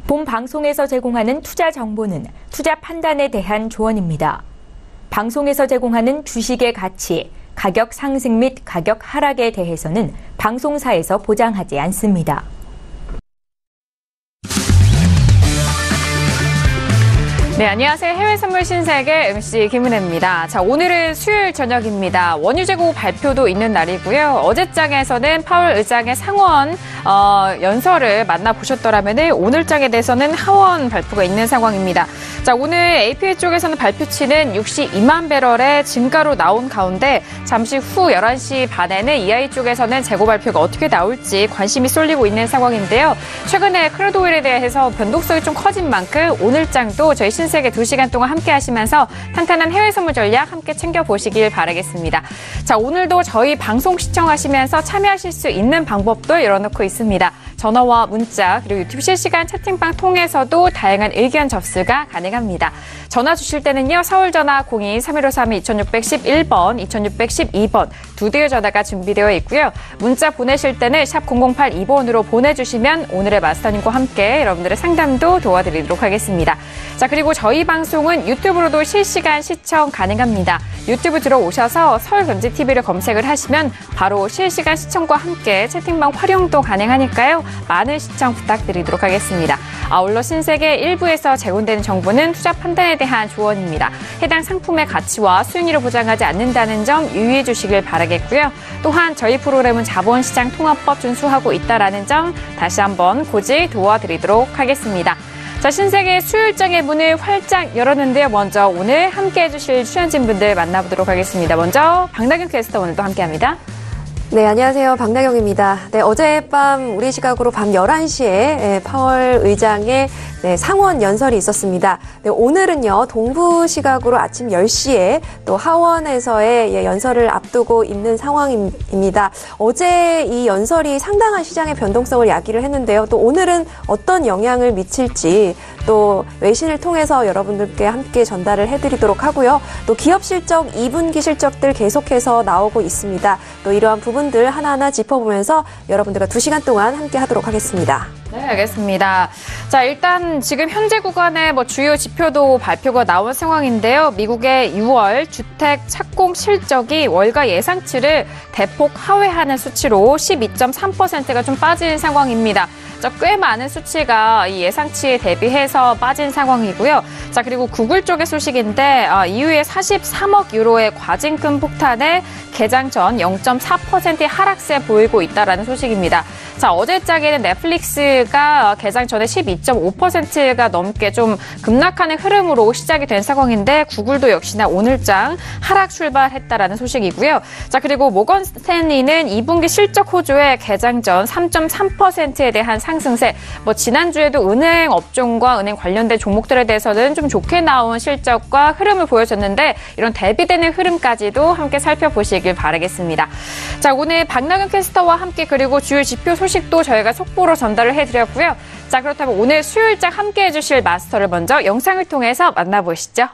본 방송에서 제공하는 투자 정보는 투자 판단에 대한 조언입니다. 방송에서 제공하는 주식의 가치, 가격 상승 및 가격 하락에 대해서는 방송사에서 보장하지 않습니다. 네, 안녕하세요. 해외 선물 신세계 MC 김은혜입니다. 자, 오늘은 수요일 저녁입니다. 원유 재고 발표도 있는 날이고요. 어제장에서는 파월 의장의 상원 연설을 만나보셨더라면 오늘 장에 대해서는 하원 발표가 있는 상황입니다. 자, 오늘 APA 쪽에서는 발표치는 62만 배럴의 증가로 나온 가운데 잠시 후 11시 반에는 EI 쪽에서는 재고 발표가 어떻게 나올지 관심이 쏠리고 있는 상황인데요. 최근에 크루드 오일에 대해서 변동성이 좀 커진 만큼 오늘 장도 저희 신세계 2시간 동안 함께 하시면서 탄탄한 해외 선물 전략 함께 챙겨보시길 바라겠습니다. 자, 오늘도 저희 방송 시청하시면서 참여하실 수 있는 방법도 열어놓고 있습니다. 전화와 문자 그리고 유튜브 실시간 채팅방 통해서도 다양한 의견 접수가 가능합니다. 전화 주실 때는요. 서울 전화 02-3153-2611번, 2612번 두 대의 전화가 준비되어 있고요. 문자 보내실 때는 샵 0082번으로 보내주시면 오늘의 마스터님과 함께 여러분들의 상담도 도와드리도록 하겠습니다. 자, 그리고 저희 방송은 유튜브로도 실시간 시청 가능합니다. 유튜브 들어오셔서 서울경제TV를 검색을 하시면 바로 실시간 시청과 함께 채팅방 활용도 가능하니까요. 많은 시청 부탁드리도록 하겠습니다. 아울러 신세계 1부에서 제공되는 정보는 투자 판단에 대한 조언입니다. 해당 상품의 가치와 수익률을 보장하지 않는다는 점 유의해 주시길 바라겠고요. 또한 저희 프로그램은 자본시장 통합법 준수하고 있다는 점 다시 한번 고지 도와드리도록 하겠습니다. 자, 신세계 수요일장의 문을 활짝 열었는데요. 먼저 오늘 함께해 주실 출연진분들 만나보도록 하겠습니다. 먼저 박나경 캐스터 오늘도 함께합니다. 네, 안녕하세요. 박나경입니다. 네, 어젯밤 우리 시각으로 밤 11시에 파월 의장의 상원 연설이 있었습니다. 네, 오늘은요, 동부 시각으로 아침 10시에 또 하원에서의 연설을 앞두고 있는 상황입니다. 어제 이 연설이 상당한 시장의 변동성을 야기를 했는데요. 또 오늘은 어떤 영향을 미칠지 또 외신을 통해서 여러분들께 함께 전달을 해드리도록 하고요. 또 기업 실적, 2분기 실적들 계속해서 나오고 있습니다. 또 이러한 부분들 하나하나 짚어보면서 여러분들과 2시간 동안 함께 하도록 하겠습니다. 네, 알겠습니다. 자, 일단 지금 현재 구간의 주요 지표도 발표가 나온 상황인데요. 미국의 6월 주택 착공 실적이 월가 예상치를 대폭 하회하는 수치로 12.3%가 좀 빠진 상황입니다. 꽤 많은 수치가 이 예상치에 대비해서 빠진 상황이고요. 자, 그리고 구글 쪽의 소식인데 이후에 43억 유로의 과징금 폭탄에 개장 전 0.4%의 하락세 보이고 있다라는 소식입니다. 자, 어제장에는 넷플릭스가 개장 전에 12.5%가 넘게 좀 급락하는 흐름으로 시작이 된 상황인데 구글도 역시나 오늘장 하락 출발했다라는 소식이고요. 자, 그리고 모건 스탠리는 2분기 실적 호조에 개장 전 3.3%에 대한 상승세, 지난주에도 은행 업종과 은행 관련된 종목들에 대해서는 좀 좋게 나온 실적과 흐름을 보여줬는데 이런 대비되는 흐름까지도 함께 살펴보시길 바라겠습니다. 자, 오늘 박나경 캐스터와 함께 그리고 주요 지표 소식도 저희가 속보로 전달을 해드렸고요. 자, 그렇다면 오늘 수요일장 함께 해주실 마스터를 먼저 영상을 통해서 만나보시죠.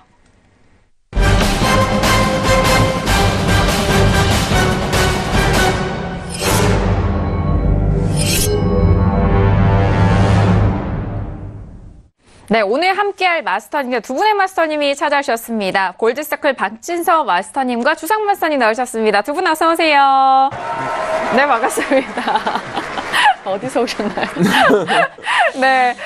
네, 오늘 함께할 마스터님, 두 분의 마스터님이 찾아오셨습니다. 골드서클 박진서 마스터님과 주상 마스터님 나오셨습니다. 두 분 어서 오세요. 네, 반갑습니다. 어디서 오셨나요? 네,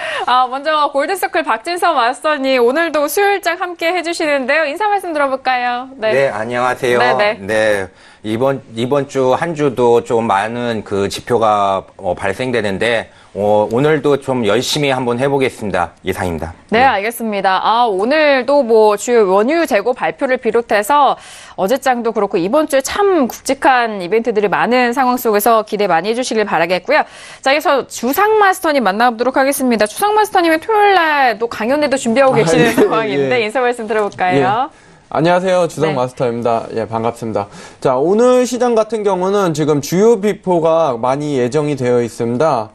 먼저 골드서클 박진서 마스터님 오늘도 수요일장 함께 해주시는데요. 인사 말씀 들어볼까요? 네, 안녕하세요. 네네. 네. 이번 주 한 주도 좀 많은 그 지표가 발생되는데 오늘도 좀 열심히 한번 해보겠습니다. 이상입니다. 네, 알겠습니다. 오늘도 주요 원유 재고 발표를 비롯해서 어제장도 그렇고 이번 주에 참 굵직한 이벤트들이 많은 상황 속에서 기대 많이 해주시길 바라겠고요. 자, 그래서 주상 마스터님 만나보도록 하겠습니다. 주상 마스터님은 토요일 날 또 강연회도 준비하고 계시는 상황인데 인사 말씀 들어볼까요? 예. 안녕하세요. 주상 마스터입니다. 예, 반갑습니다. 자, 오늘 시장 같은 경우는 지금 주요 비포가 많이 예정이 되어 있습니다.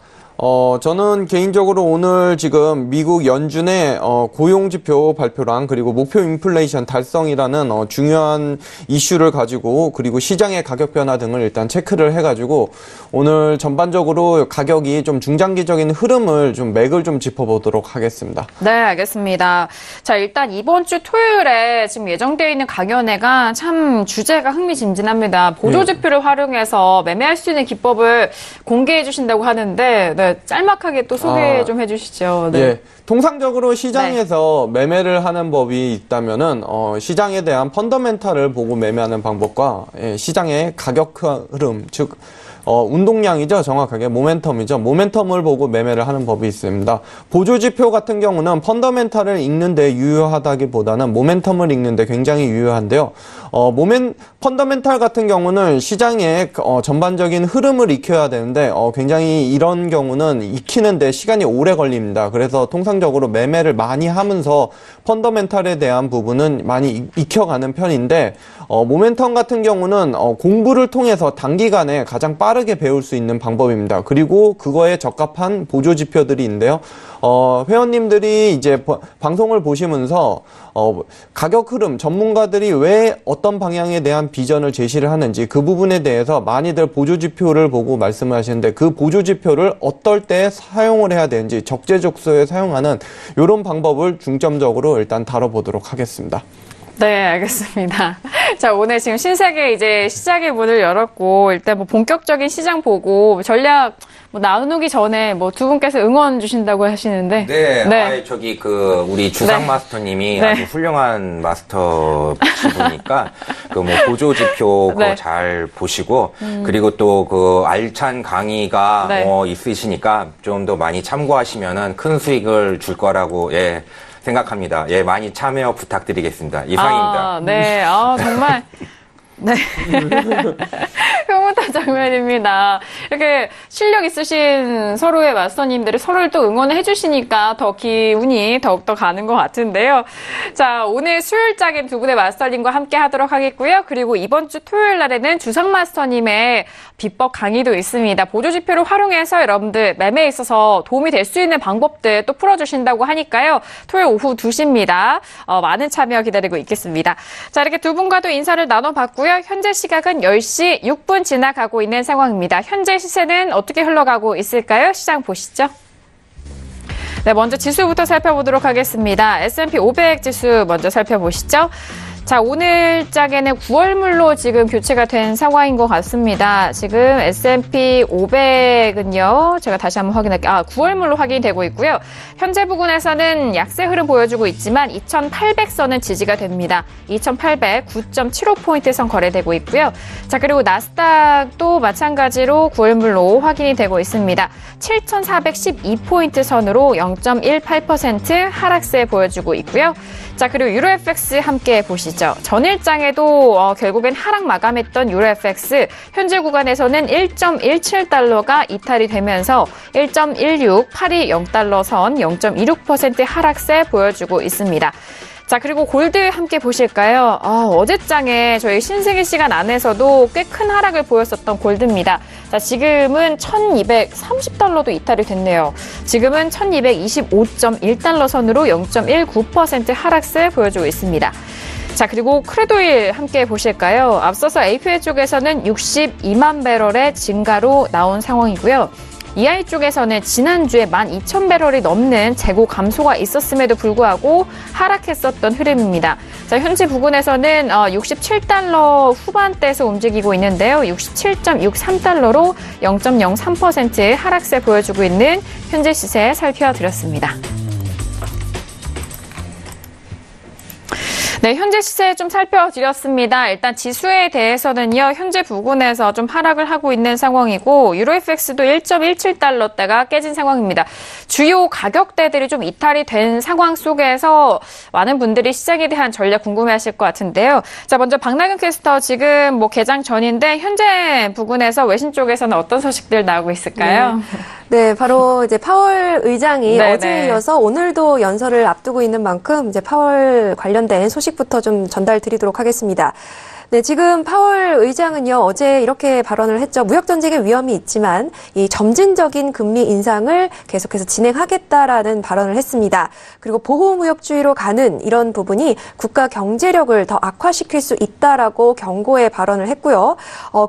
저는 개인적으로 오늘 지금 미국 연준의 고용지표 발표랑 그리고 목표 인플레이션 달성이라는 중요한 이슈를 가지고 그리고 시장의 가격 변화 등을 일단 체크를 해가지고 오늘 전반적으로 가격이 좀 중장기적인 흐름을 좀 맥을 좀 짚어보도록 하겠습니다. 네, 알겠습니다. 자, 일단 이번 주 토요일에 지금 예정되어 있는 강연회가 참 주제가 흥미진진합니다. 보조지표를 활용해서 매매할 수 있는 기법을 공개해 주신다고 하는데 네, 짤막하게 또 소개 좀 해주시죠. 네. 예. 통상적으로 시장에서 매매를 하는 법이 있다면은 시장에 대한 펀더멘탈을 보고 매매하는 방법과 시장의 가격 흐름, 즉 운동량이죠. 정확하게 모멘텀이죠. 모멘텀을 보고 매매를 하는 법이 있습니다. 보조지표 같은 경우는 펀더멘탈을 읽는데 유효하다기보다는 모멘텀을 읽는데 굉장히 유효한데요. 펀더멘탈 같은 경우는 시장의 전반적인 흐름을 익혀야 되는데 굉장히 이런 경우는 익히는데 시간이 오래 걸립니다. 그래서 통상적으로 매매를 많이 하면서 펀더멘탈에 대한 부분은 많이 익혀가는 편인데 모멘텀 같은 경우는 공부를 통해서 단기간에 가장 빠르게 배울 수 있는 방법입니다. 그리고 그거에 적합한 보조 지표들이 있는데요. 회원님들이 이제 방송을 보시면서 가격 흐름, 전문가들이 왜 어떤 방향에 대한 비전을 제시를 하는지 그 부분에 대해서 많이들 보조 지표를 보고 말씀을 하시는데 그 보조 지표를 어떨 때 사용을 해야 되는지 적재적소에 사용하는 이런 방법을 중점적으로 일단 다뤄보도록 하겠습니다. 네, 알겠습니다. 자, 오늘 지금 신세계 이제 시작의 문을 열었고, 일단 뭐 본격적인 시장 보고, 전략 나누기 전에 두 분께서 응원 주신다고 하시는데. 네. 네. 우리 주상 마스터님이 아주 훌륭한 마스터시니까, 보조 지표 네. 잘 보시고, 그리고 또 알찬 강의가 있으시니까 좀 더 많이 참고하시면은 큰 수익을 줄 거라고, 생각합니다. 많이 참여 부탁드리겠습니다. 이상입니다. 네. 정말. 네. 흐뭇한 장면입니다. 이렇게 실력 있으신 서로의 마스터님들이 서로를 또 응원을 해주시니까 더 기운이 더욱더 가는 것 같은데요. 자, 오늘 수요일장인 두 분의 마스터님과 함께 하도록 하겠고요. 그리고 이번 주 토요일 날에는 주상 마스터님의 비법 강의도 있습니다. 보조지표를 활용해서 여러분들 매매에 있어서 도움이 될 수 있는 방법들 또 풀어주신다고 하니까요. 토요일 오후 2시입니다. 많은 참여 기다리고 있겠습니다. 자, 이렇게 두 분과도 인사를 나눠봤고요. 현재 시각은 10시 6분 지나가고 있는 상황입니다. 현재 시세는 어떻게 흘러가고 있을까요? 시장 보시죠. 네, 먼저 지수부터 살펴보도록 하겠습니다. S&P 500 지수 먼저 살펴보시죠. 자, 오늘 장에는 9월물로 지금 교체가 된 상황인 것 같습니다. 지금 S&P 500은요, 제가 다시 한번 확인할게요. 9월물로 확인이 되고 있고요. 현재 부근에서는 약세 흐름 보여주고 있지만 2,800선은 지지가 됩니다. 2,800, 9.75포인트 선 거래되고 있고요. 자, 그리고 나스닥도 마찬가지로 9월물로 확인이 되고 있습니다. 7,412포인트 선으로 0.18% 하락세 보여주고 있고요. 자, 그리고 유로FX 함께 보시죠. 전일장에도 결국엔 하락 마감했던 유로FX 현재 구간에서는 1.17달러가 이탈이 되면서 1.16820달러 선 0.26% 하락세 보여주고 있습니다. 자, 그리고 골드 함께 보실까요? 어제장에 저희 신세계 시간 안에서도 꽤 큰 하락을 보였었던 골드입니다. 자, 지금은 1230달러도 이탈이 됐네요. 지금은 1225.1달러 선으로 0.19% 하락세 보여주고 있습니다. 자, 그리고 크루드오일 함께 보실까요? 앞서서 API 쪽에서는 62만 배럴의 증가로 나온 상황이고요. EI 쪽에서는 지난주에 12,000배럴이 넘는 재고 감소가 있었음에도 불구하고 하락했었던 흐름입니다. 자, 현재 부근에서는 67달러 후반대에서 움직이고 있는데요. 67.63달러로 0.03% 하락세 보여주고 있는 현재 시세 살펴드렸습니다. 네, 현재 시세 좀 살펴드렸습니다. 일단 지수에 대해서는요, 현재 부근에서 좀 하락을 하고 있는 상황이고, 유로FX도 1.17달러대가 깨진 상황입니다. 주요 가격대들이 좀 이탈이 된 상황 속에서 많은 분들이 시장에 대한 전략 궁금해하실 것 같은데요. 자, 먼저 박나경 캐스터 지금 개장 전인데 현재 부근에서 외신 쪽에서는 어떤 소식들 나오고 있을까요? 네, 바로 이제 파월 의장이 네네. 어제에 이어서 오늘도 연설을 앞두고 있는 만큼 이제 파월 관련된 소식부터 좀 전달 드리도록 하겠습니다. 네, 지금 파월 의장은요, 어제 이렇게 발언을 했죠. 무역전쟁의 위험이 있지만 이 점진적인 금리 인상을 계속해서 진행하겠다라는 발언을 했습니다. 그리고 보호무역주의로 가는 이런 부분이 국가 경제력을 더 악화시킬 수 있다라고 경고의 발언을 했고요.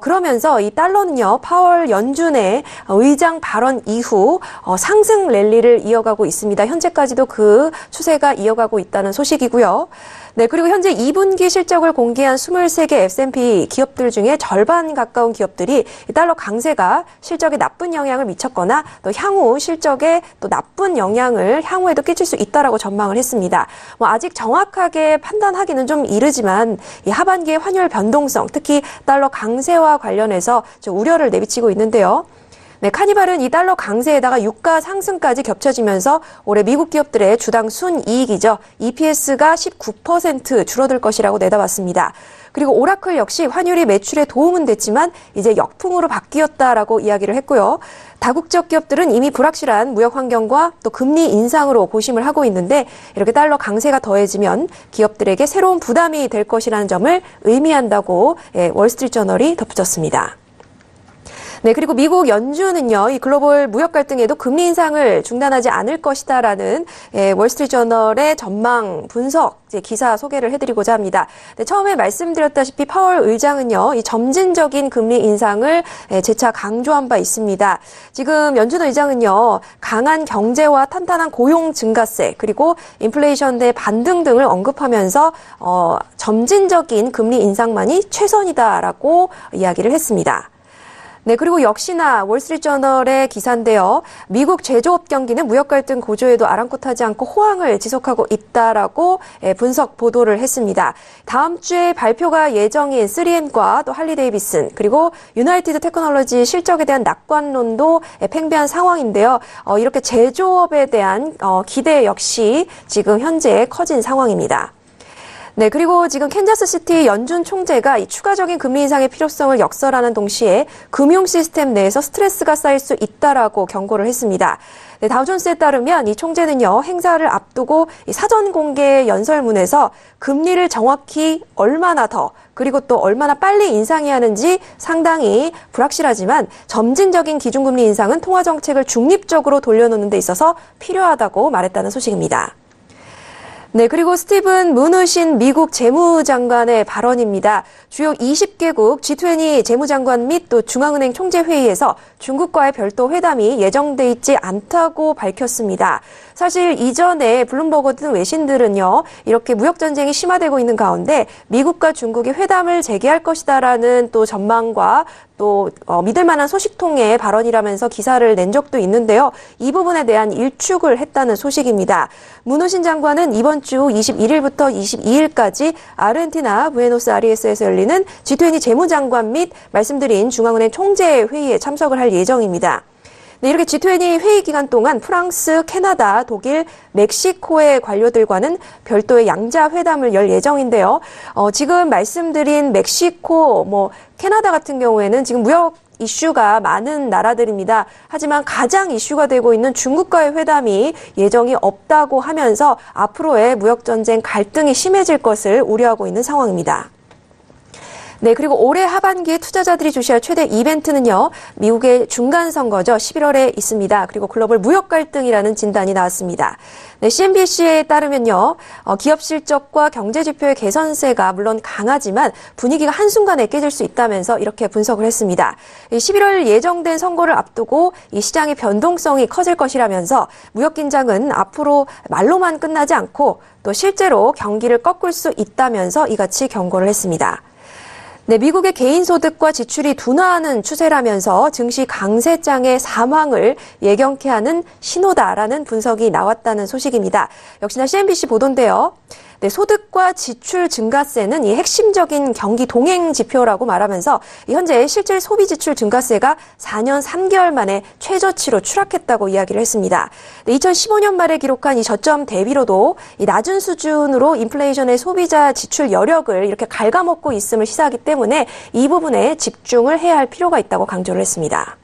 그러면서 이 달러는요, 파월 연준의 의장 발언 이후 상승 랠리를 이어가고 있습니다. 현재까지도 그 추세가 이어가고 있다는 소식이고요. 네, 그리고 현재 2분기 실적을 공개한 23개 S&P 기업들 중에 절반 가까운 기업들이 달러 강세가 실적에 나쁜 영향을 미쳤거나 또 향후 실적에 또 나쁜 영향을 향후에도 끼칠 수 있다라고 전망을 했습니다. 아직 정확하게 판단하기는 좀 이르지만 이 하반기의 환율 변동성, 특히 달러 강세와 관련해서 좀 우려를 내비치고 있는데요. 네, 카니발은 이 달러 강세에다가 유가 상승까지 겹쳐지면서 올해 미국 기업들의 주당 순이익이죠. EPS가 19% 줄어들 것이라고 내다봤습니다. 그리고 오라클 역시 환율이 매출에 도움은 됐지만 이제 역풍으로 바뀌었다라고 이야기를 했고요. 다국적 기업들은 이미 불확실한 무역 환경과 또 금리 인상으로 고심을 하고 있는데 이렇게 달러 강세가 더해지면 기업들에게 새로운 부담이 될 것이라는 점을 의미한다고 월스트리트저널이 덧붙였습니다. 네, 그리고 미국 연준은요, 이 글로벌 무역 갈등에도 금리 인상을 중단하지 않을 것이다라는 월스트리트저널의 전망 분석 기사 소개를 해드리고자 합니다. 네, 처음에 말씀드렸다시피 파월 의장은요, 이 점진적인 금리 인상을 재차 강조한 바 있습니다. 지금 연준 의장은요, 강한 경제와 탄탄한 고용 증가세 그리고 인플레이션 대 반등 등을 언급하면서 점진적인 금리 인상만이 최선이다라고 이야기를 했습니다. 네, 그리고 역시나 월스트리트저널의 기사인데요. 미국 제조업 경기는 무역 갈등 고조에도 아랑곳하지 않고 호황을 지속하고 있다라고 분석 보도를 했습니다. 다음 주에 발표가 예정인 3M과 또 할리데이비슨 그리고 유나이티드 테크놀로지 실적에 대한 낙관론도 팽배한 상황인데요. 이렇게 제조업에 대한 기대 역시 지금 현재 커진 상황입니다. 네, 그리고 지금 캔자스시티 연준 총재가 이 추가적인 금리 인상의 필요성을 역설하는 동시에 금융 시스템 내에서 스트레스가 쌓일 수 있다라고 경고를 했습니다. 네, 다우존스에 따르면 이 총재는요, 행사를 앞두고 이 사전 공개 연설문에서 금리를 정확히 얼마나 더 그리고 또 얼마나 빨리 인상해야 하는지 상당히 불확실하지만 점진적인 기준금리 인상은 통화정책을 중립적으로 돌려놓는 데 있어서 필요하다고 말했다는 소식입니다. 네, 그리고 스티븐 무누신 미국 재무장관의 발언입니다. 주요 20개국 G20 재무장관 및 또 중앙은행 총재회의에서 중국과의 별도 회담이 예정돼 있지 않다고 밝혔습니다. 사실 이전에 블룸버그 등 외신들은요, 이렇게 무역전쟁이 심화되고 있는 가운데 미국과 중국이 회담을 재개할 것이다라는 또 전망과 또 믿을 만한 소식통의 발언이라면서 기사를 낸 적도 있는데요. 이 부분에 대한 일축을 했다는 소식입니다. 무누신 장관은 이번 주 21일부터 22일까지 아르헨티나 부에노스아이레스에서 열리는 G20 재무장관 및 말씀드린 중앙은행 총재 회의에 참석을 할 예정입니다. 네, 이렇게 G20 회의 기간 동안 프랑스, 캐나다, 독일, 멕시코의 관료들과는 별도의 양자 회담을 열 예정인데요. 지금 말씀드린 멕시코, 캐나다 같은 경우에는 지금 무역 이슈가 많은 나라들입니다. 하지만 가장 이슈가 되고 있는 중국과의 회담이 예정이 없다고 하면서 앞으로의 무역전쟁 갈등이 심해질 것을 우려하고 있는 상황입니다. 네, 그리고 올해 하반기에 투자자들이 주시할 최대 이벤트는요, 미국의 중간선거죠. 11월에 있습니다. 그리고 글로벌 무역 갈등이라는 진단이 나왔습니다. 네, CNBC에 따르면요, 기업 실적과 경제 지표의 개선세가 물론 강하지만 분위기가 한순간에 깨질 수 있다면서 이렇게 분석을 했습니다. 11월 예정된 선거를 앞두고 이 시장의 변동성이 커질 것이라면서 무역 긴장은 앞으로 말로만 끝나지 않고 또 실제로 경기를 꺾을 수 있다면서 이같이 경고를 했습니다. 네, 미국의 개인소득과 지출이 둔화하는 추세라면서 증시 강세장의 사망을 예견케 하는 신호다라는 분석이 나왔다는 소식입니다. 역시나 CNBC 보도인데요. 네, 소득과 지출 증가세는 이 핵심적인 경기 동행 지표라고 말하면서 현재 실질 소비 지출 증가세가 4년 3개월 만에 최저치로 추락했다고 이야기를 했습니다. 네, 2015년 말에 기록한 이 저점 대비로도 이 낮은 수준으로 인플레이션의 소비자 지출 여력을 이렇게 갉아먹고 있음을 시사하기 때문에 이 부분에 집중을 해야 할 필요가 있다고 강조를 했습니다.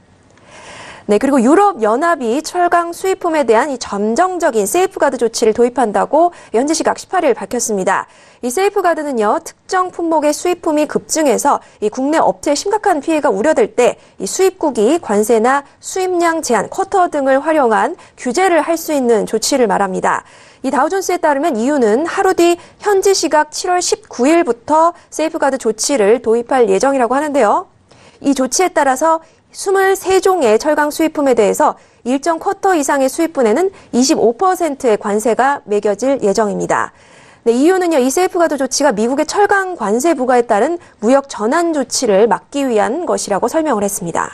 네, 그리고 유럽연합이 철강 수입품에 대한 이 점정적인 세이프가드 조치를 도입한다고 현지 시각 18일 밝혔습니다. 이 세이프가드는요, 특정 품목의 수입품이 급증해서 이 국내 업체에 심각한 피해가 우려될 때 이 수입국이 관세나 수입량 제한, 쿼터 등을 활용한 규제를 할 수 있는 조치를 말합니다. 이 다우존스에 따르면 EU는 하루 뒤 현지 시각 7월 19일부터 세이프가드 조치를 도입할 예정이라고 하는데요. 이 조치에 따라서 23종의 철강 수입품에 대해서 일정 쿼터 이상의 수입분에는 25%의 관세가 매겨질 예정입니다. 네, EU는요, 이 세이프가드 조치가 미국의 철강 관세 부과에 따른 무역 전환 조치를 막기 위한 것이라고 설명을 했습니다.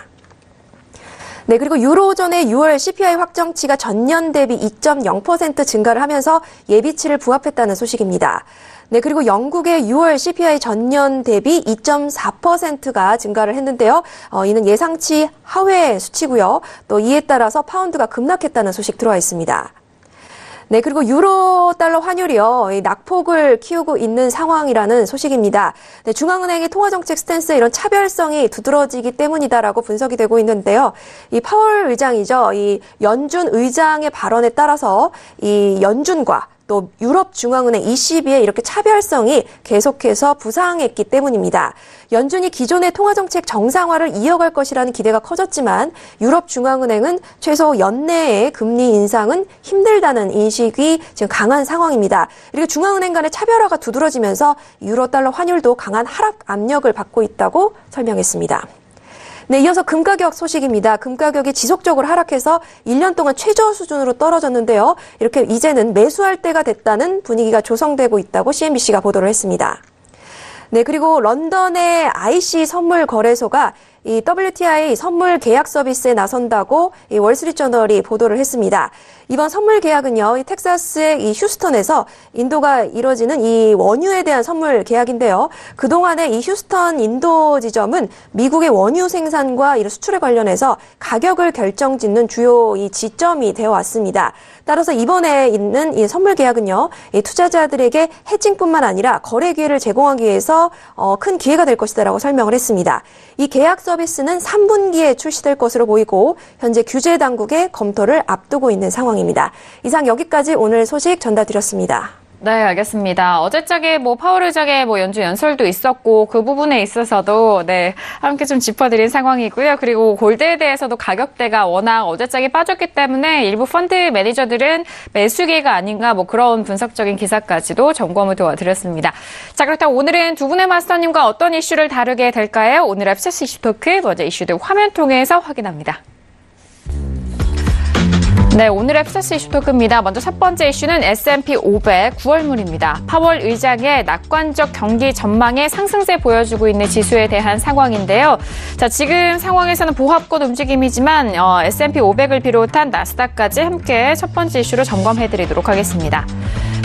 네, 그리고 유로존의 6월 CPI 확정치가 전년 대비 2.0% 증가를 하면서 예비치를 부합했다는 소식입니다. 네, 그리고 영국의 6월 CPI 전년 대비 2.4%가 증가를 했는데요. 이는 예상치 하회 수치고요. 또 이에 따라서 파운드가 급락했다는 소식 들어와 있습니다. 네, 그리고 유로 달러 환율이요, 낙폭을 키우고 있는 상황이라는 소식입니다. 네, 중앙은행의 통화정책 스탠스에 이런 차별성이 두드러지기 때문이다라고 분석이 되고 있는데요. 이 파월 의장이죠. 이 연준 의장의 발언에 따라서 이 연준과 또 유럽중앙은행 ECB의 이렇게 차별성이 계속해서 부상했기 때문입니다. 연준이 기존의 통화정책 정상화를 이어갈 것이라는 기대가 커졌지만 유럽중앙은행은 최소 연내의 금리 인상은 힘들다는 인식이 지금 강한 상황입니다. 그리고 중앙은행 간의 차별화가 두드러지면서 유로달러 환율도 강한 하락 압력을 받고 있다고 설명했습니다. 네, 이어서 금가격 소식입니다. 금가격이 지속적으로 하락해서 1년 동안 최저 수준으로 떨어졌는데요. 이렇게 이제는 매수할 때가 됐다는 분위기가 조성되고 있다고 CNBC가 보도를 했습니다. 네, 그리고 런던의 IC 선물 거래소가 이 WTI 선물 계약 서비스에 나선다고 이 월스트리트저널이 보도를 했습니다. 이번 선물 계약은요, 이 텍사스의 이 휴스턴에서 인도가 이뤄지는 이 원유에 대한 선물 계약인데요. 그동안에 이 휴스턴 인도 지점은 미국의 원유 생산과 이런 수출에 관련해서 가격을 결정짓는 주요 이 지점이 되어 왔습니다. 따라서 이번에 있는 이 선물 계약은요, 이 투자자들에게 해칭뿐만 아니라 거래 기회를 제공하기 위해서 큰 기회가 될 것이다라고 설명을 했습니다. 이 계약 서비스는 3분기에 출시될 것으로 보이고 현재 규제 당국의 검토를 앞두고 있는 상황입니다. 이상 여기까지 오늘 소식 전달드렸습니다. 네, 알겠습니다. 어제짝에 파월 의장의 연준 연설도 있었고 그 부분에 있어서도 함께 좀 짚어드린 상황이고요. 그리고 골드에 대해서도 가격대가 워낙 어제짝에 빠졌기 때문에 일부 펀드 매니저들은 매수기가 아닌가 그런 분석적인 기사까지도 점검을 도와드렸습니다. 자, 그렇다면 오늘은 두 분의 마스터님과 어떤 이슈를 다루게 될까요? 오늘 FCC 이슈 토크 먼저 이슈들 화면 통해서 확인합니다. 네, 오늘의 FCC 이슈 토크입니다. 먼저 첫 번째 이슈는 S&P 500 9월물입니다. 파월 의장의 낙관적 경기 전망의 상승세 보여주고 있는 지수에 대한 상황인데요. 자, 지금 상황에서는 보합권 움직임이지만 S&P 500을 비롯한 나스닥까지 함께 첫 번째 이슈로 점검해드리도록 하겠습니다.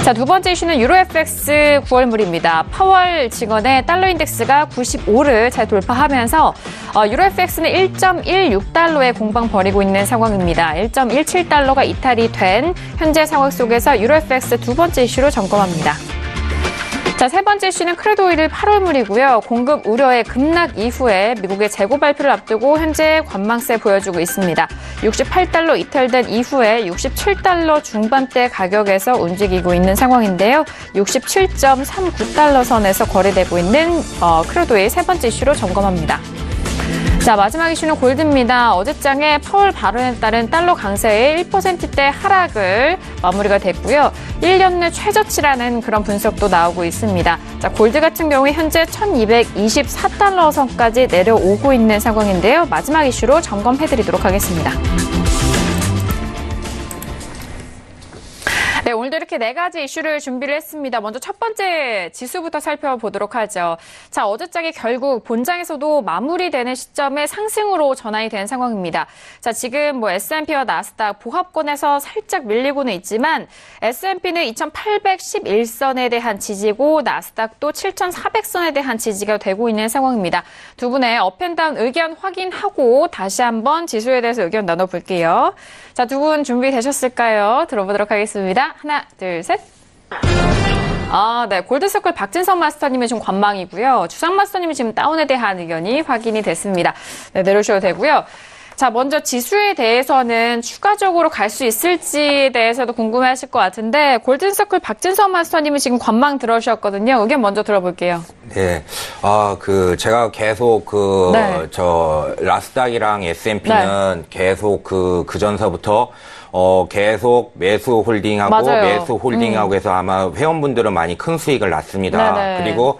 자, 두 번째 이슈는 유로FX 9월물입니다. 파월 증언의 달러 인덱스가 95를 잘 돌파하면서 유로FX는 1.16달러에 공방 벌이고 있는 상황입니다. 1.17달러가 이탈이 된 현재 상황 속에서 유로FX 두 번째 이슈로 점검합니다. 자, 세 번째 이슈는 크루드 오일 8월물이고요. 공급 우려의 급락 이후에 미국의 재고 발표를 앞두고 현재 관망세 보여주고 있습니다. 68달러 이탈된 이후에 67달러 중반대 가격에서 움직이고 있는 상황인데요. 67.39달러 선에서 거래되고 있는 크루드 오일 세 번째 이슈로 점검합니다. 자, 마지막 이슈는 골드입니다. 어제장에 파월 발언에 따른 달러 강세의 1%대 하락을 마무리가 됐고요. 1년 내 최저치라는 그런 분석도 나오고 있습니다. 자, 골드 같은 경우에 현재 1224달러 선까지 내려오고 있는 상황인데요. 마지막 이슈로 점검해드리도록 하겠습니다. 네, 오늘도 이렇게 네 가지 이슈를 준비를 했습니다. 먼저 첫 번째 지수부터 살펴보도록 하죠. 자, 어제장이 결국 본장에서도 마무리되는 시점에 상승으로 전환이 된 상황입니다. 자, 지금 S&P와 나스닥 보합권에서 살짝 밀리고는 있지만 S&P는 2811선에 대한 지지고 나스닥도 7400선에 대한 지지가 되고 있는 상황입니다. 두 분의 업앤다운 의견 확인하고 다시 한번 지수에 대해서 의견 나눠볼게요. 자, 두 분 준비되셨을까요? 들어보도록 하겠습니다. 하나, 둘, 셋. 네. 골드서클 박진성 마스터님의 좀 관망이고요. 주상 마스터님이 지금 다운에 대한 의견이 확인이 됐습니다. 네, 내려오셔도 되고요. 자, 먼저 지수에 대해서는 추가적으로 갈 수 있을지에 대해서도 궁금해하실 것 같은데 골든서클 박진서 마스터님은 지금 관망 들어오셨거든요. 의견 먼저 들어볼게요. 네, 제가 계속 나스닥이랑 S&P는 계속 그 전서부터 계속 매수 홀딩하고 맞아요. 매수 홀딩하고 해서 아마 회원분들은 많이 큰 수익을 났습니다. 네네. 그리고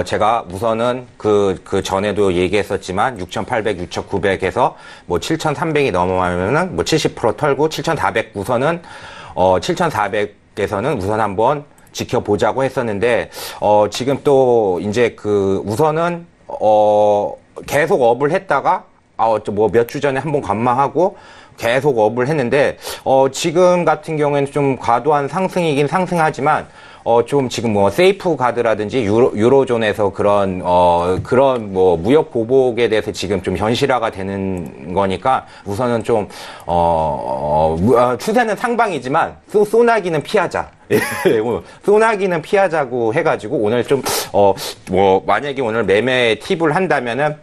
제가 우선은 그 전에도 얘기했었지만 6,800, 6,900에서 뭐 7,300이 넘어가면은 뭐 70% 털고 7,400 우선은 7,400에서는 우선 한번 지켜보자고 했었는데 지금 또 이제 우선은 계속 업을 했다가 뭐 몇 주 전에 한번 관망하고 계속 업을 했는데 지금 같은 경우에는 좀 과도한 상승이긴 상승하지만 좀 지금 뭐 세이프 가드라든지 유로존에서 그런 뭐 무역 보복에 대해서 지금 좀 현실화가 되는 거니까 우선은 좀 추세는 상방이지만 소나기는 피하자. 소나기는 피하자고 해가지고 오늘 좀 뭐 만약에 오늘 매매 팁을 한다면은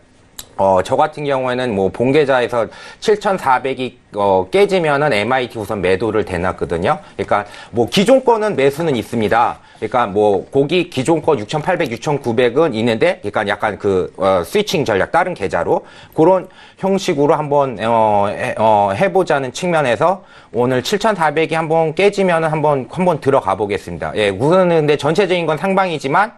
저 같은 경우에는 뭐 본계좌에서 7,400이 깨지면은 MIT 우선 매도를 대놨거든요. 그러니까 뭐 기존 거는 매수는 있습니다. 그러니까 뭐 거기 기존 거 6,800, 6,900은 있는데, 그러니까 약간 스위칭 전략 다른 계좌로 그런 형식으로 한번 해보자는 측면에서 오늘 7,400이 한번 깨지면은 한번 들어가 보겠습니다. 예, 우선은 근데 전체적인 건 상방이지만.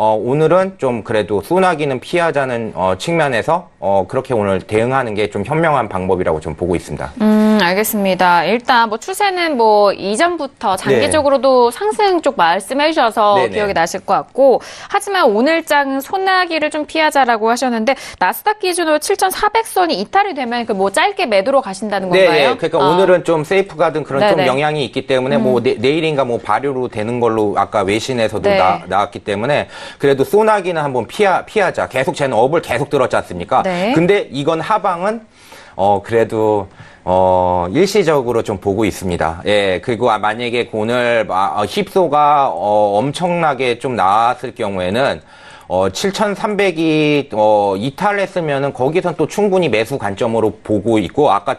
오늘은 좀 그래도 소나기는 피하자는 측면에서 그렇게 오늘 대응하는 게 좀 현명한 방법이라고 좀 보고 있습니다. 알겠습니다. 일단 뭐 추세는 뭐 이전부터 장기적으로도 상승 쪽 말씀해 주셔서 네네. 기억이 나실 것 같고, 하지만 오늘장은 소나기를 좀 피하자라고 하셨는데 나스닥 기준으로 7,400선이 이탈이 되면 뭐 짧게 매도로 가신다는 건가요? 네, 그러니까 오늘은 좀 세이프가든 그런 네네. 좀 영향이 있기 때문에 뭐 내일인가 뭐 발효로 되는 걸로 아까 외신에서도 네. 나왔기 때문에 그래도 소나기는 한번 피하자. 계속 쟤는 업을 계속 들었지 않습니까? 네. 근데 이건 하방은 그래도 일시적으로 좀 보고 있습니다. 예, 그리고 만약에 오늘 힙소가 엄청나게 좀 나왔을 경우에는 7,300이 이탈했으면은 거기선 또 충분히 매수 관점으로 보고 있고, 아까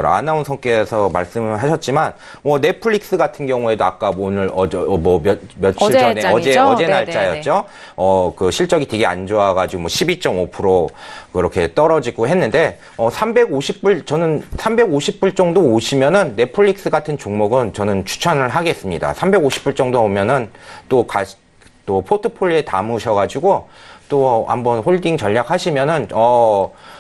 아나운서께서 말씀을 하셨지만 넷플릭스 같은 경우에도 아까 오늘 며칠 전에 어제 날짜였죠. 그 실적이 되게 안 좋아가지고 뭐 12.5% 그렇게 떨어지고 했는데 350불 저는 350불 정도 오시면은 넷플릭스 같은 종목은 저는 추천을 하겠습니다. 350불 정도 오면은 또 포트폴리오에 담으셔가지고 또 한번 홀딩 전략 하시면은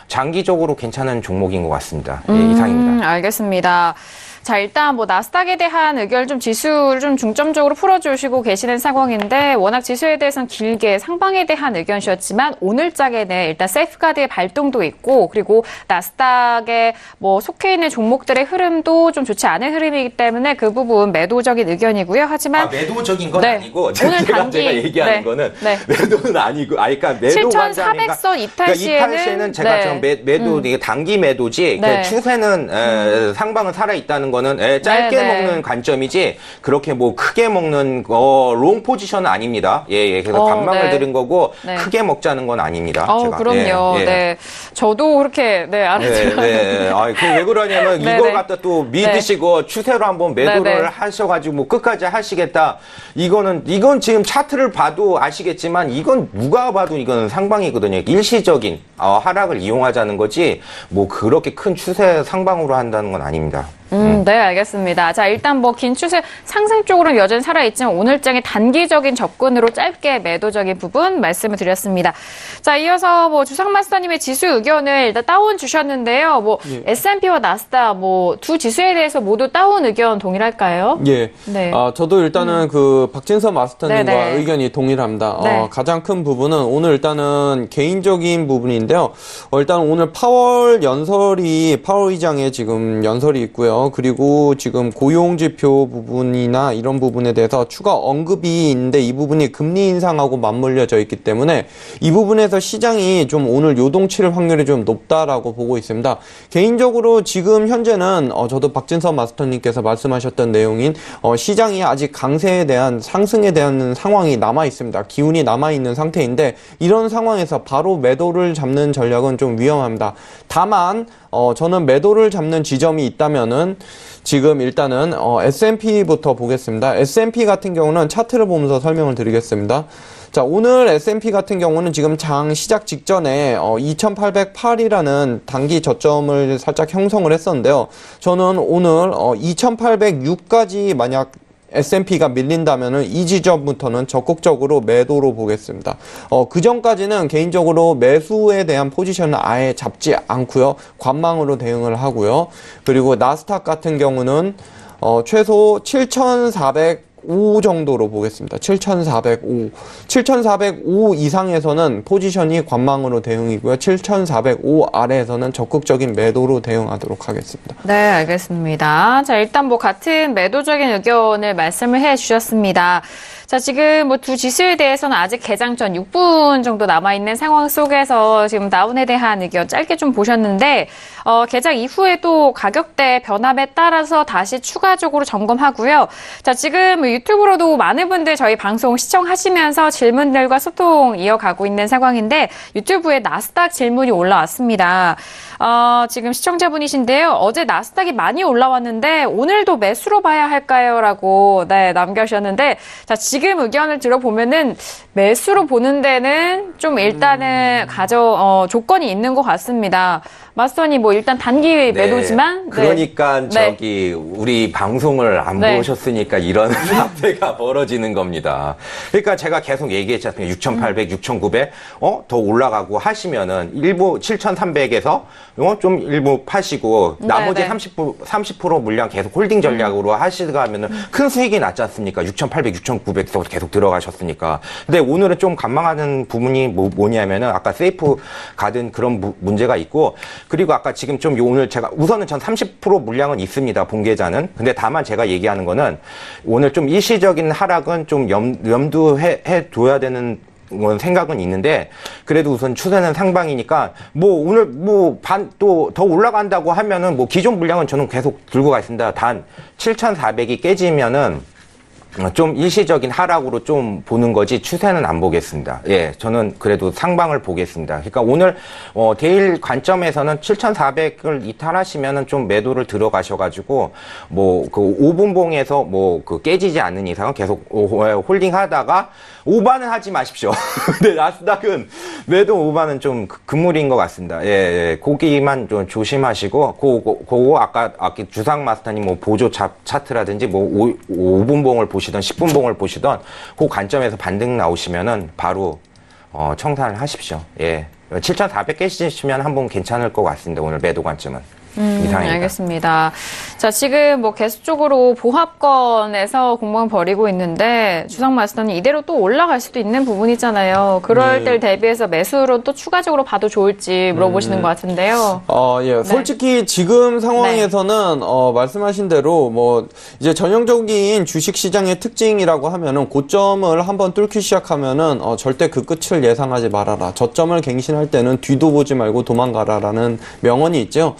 장기적으로 괜찮은 종목인 것 같습니다. 예, 이상입니다. 알겠습니다. 자, 일단 뭐 나스닥에 대한 의견을 좀 지수를 좀 중점적으로 풀어주시고 계시는 상황인데, 워낙 지수에 대해서는 길게 상방에 대한 의견 주셨지만 오늘장에는 일단 세이프가드의 발동도 있고, 그리고 나스닥에 뭐 속해 있는 종목들의 흐름도 좀 좋지 않은 흐름이기 때문에 그 부분 매도적인 의견이고요. 하지만 매도적인 건 네. 아니고 오늘 제가 얘기하는 거는 매도는 아니고, 그러니까 매도 7,400선 이탈 시에는 제가 좀 매도 이게 단기 매도지 그 추세는 상방은 살아 있다는 거는 짧게 먹는 관점이지 그렇게 뭐 크게 먹는 롱 포지션은 아닙니다. 예, 그래서 관망을 드린 거고 크게 먹자는 건 아닙니다. 제가. 그럼요. 네. 저도 그렇게 알았지만. 왜 그러냐면 이걸 갖다 또 믿으시고 추세로 한번 매도를 하셔가지고 뭐 끝까지 하시겠다. 이건 지금 차트를 봐도 아시겠지만 이건 누가 봐도 이건 상방이거든요. 일시적인 하락을 이용하자는 거지 뭐 그렇게 큰 추세 상방으로 한다는 건 아닙니다. 네, 알겠습니다. 자, 일단 뭐 긴 추세 상승 쪽으로는 여전히 살아있지만 오늘장의 단기적인 접근으로 짧게 매도적인 부분 말씀을 드렸습니다. 자, 이어서 뭐 주상 마스터님의 지수 의견을 일단 다운 주셨는데요. 뭐 S&P와 나스닥 뭐 두 지수에 대해서 모두 다운 의견 동일할까요? 예. 네. 저도 일단은 그 박진서 마스터님과 네네. 의견이 동일합니다. 네. 가장 큰 부분은 오늘 일단은 개인적인 부분인데요. 일단 오늘 파월 의장의 지금 연설이 있고요. 있고요. 그리고 지금 고용지표 부분이나 이런 부분에 대해서 추가 언급이 있는데 이 부분이 금리 인상하고 맞물려져 있기 때문에 이 부분에서 시장이 좀 오늘 요동칠 확률이 좀 높다라고 보고 있습니다. 개인적으로 지금 현재는 저도 박진서 마스터님께서 말씀하셨던 내용인 시장이 아직 강세에 대한 상승에 대한 상황이 남아 있습니다. 기운이 남아 있는 상태인데 이런 상황에서 바로 매도를 잡는 전략은 좀 위험합니다. 다만 저는 매도를 잡는 지점이 있다면은 지금 일단은 S&P부터 보겠습니다. S&P 같은 경우는 차트를 보면서 설명을 드리겠습니다. 자, 오늘 S&P 같은 경우는 지금 장 시작 직전에 2808이라는 단기 저점을 살짝 형성을 했었는데요. 저는 오늘 2806까지 만약 S&P가 밀린다면은 이 지점부터는 적극적으로 매도로 보겠습니다. 그 전까지는 개인적으로 매수에 대한 포지션을 아예 잡지 않고요. 관망으로 대응을 하고요. 그리고 나스닥 같은 경우는 최소 7,405 정도로 보겠습니다. 7,405 이상에서는 포지션이 관망으로 대응이고요. 7,405 아래에서는 적극적인 매도로 대응하도록 하겠습니다. 네, 알겠습니다. 자, 일단 뭐 같은 매도적인 의견을 말씀을 해 주셨습니다. 자, 지금 뭐 두 지수에 대해서는 아직 개장 전 6분 정도 남아있는 상황 속에서 지금 다운에 대한 의견 짧게 좀 보셨는데, 개장 이후에도 가격대 변함에 따라서 다시 추가적으로 점검하고요. 자, 지금 유튜브로도 많은 분들 저희 방송 시청하시면서 질문들과 소통 이어가고 있는 상황인데, 유튜브에 나스닥 질문이 올라왔습니다. 지금 시청자분이신데요. 어제 나스닥이 많이 올라왔는데 오늘도 매수로 봐야 할까요? 라고 남겨주셨는데, 자, 지금 의견을 들어보면은 매수로 보는 데는 좀 일단은 조건이 있는 것 같습니다. 마스터님, 뭐 일단 단기 매도지만. 그러니까 저기 우리 방송을 안 보셨으니까 이런 사태가 벌어지는 겁니다. 그러니까 제가 계속 얘기했지 않습니까? 6,800, 6,900, 더 올라가고 하시면은 일부 7,300에서 좀 일부 파시고 나머지 30% 물량 계속 홀딩 전략으로 하시가면은 큰 수익이 났지 않습니까? 6,800, 6,900에서 계속 들어가셨으니까. 근데 오늘은 좀 관망하는 부분이 뭐냐면은 아까 세이프 가든 그런 문제가 있고, 그리고 아까 지금 좀 오늘 제가 우선은 전 30% 물량은 있습니다. 본계좌는. 근데 다만 제가 얘기하는 거는 오늘 좀 일시적인 하락은 좀 염두해 둬야 되는 생각은 있는데, 그래도 우선 추세는 상방이니까 오늘 또 더 올라간다고 하면은 기존 물량은 저는 계속 들고 가 있습니다. 단 7,400이 깨지면은 좀 일시적인 하락으로 좀 보는 거지 추세는 안 보겠습니다. 예, 저는 그래도 상방을 보겠습니다. 그러니까 오늘 데일 관점에서는 7,400을 이탈하시면은 좀 매도를 들어가셔가지고 그 5분봉에서 그 깨지지 않는 이상은 계속 홀딩하다가 오반은 하지 마십시오. 근데 나스닥은 매도 오반은 좀 금물인 것 같습니다. 예, 거기만 좀 조심하시고 그거 아까 주상 마스터님 보조 차트라든지 5분봉을 보시던 10분봉을 보시던 그 관점에서 반등 나오시면은 바로 청산을 하십시오. 예. 7,400 깨시면 한번 괜찮을 것 같습니다. 오늘 매도 관점은. 이상입니다. 알겠습니다. 자, 지금 계속적으로 보합권에서 공방을 벌이고 있는데, 주상 마스터님 이대로 또 올라갈 수도 있는 부분이잖아요. 그럴 때를 대비해서 매수로 또 추가적으로 봐도 좋을지 물어보시는 것 같은데요. 예. 솔직히 지금 상황에서는, 말씀하신 대로 이제 전형적인 주식 시장의 특징이라고 하면은 고점을 한번 뚫기 시작하면은, 절대 그 끝을 예상하지 말아라. 저점을 갱신할 때는 뒤도 보지 말고 도망가라라는 명언이 있죠.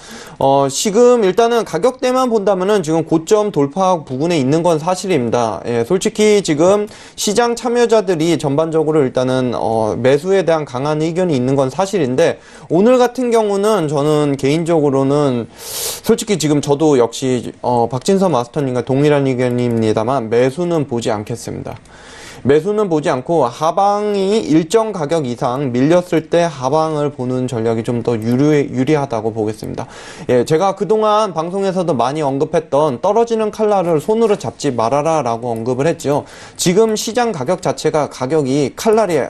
지금 일단은 가격대만 본다면은 지금 고점 돌파 부근에 있는 건 사실입니다. 예, 솔직히 지금 시장 참여자들이 전반적으로 일단은 매수에 대한 강한 의견이 있는 건 사실인데, 오늘 같은 경우는 저는 개인적으로는 솔직히 지금 저도 역시 박진서 마스터님과 동일한 의견입니다만 매수는 보지 않겠습니다. 매수는 보지 않고 하방이 일정 가격 이상 밀렸을 때 하방을 보는 전략이 좀 더 유리하다고 보겠습니다. 예, 제가 그동안 방송에서도 많이 언급했던 떨어지는 칼날을 손으로 잡지 말아라 라고 언급을 했죠. 지금 시장 가격 자체가 가격이 칼날이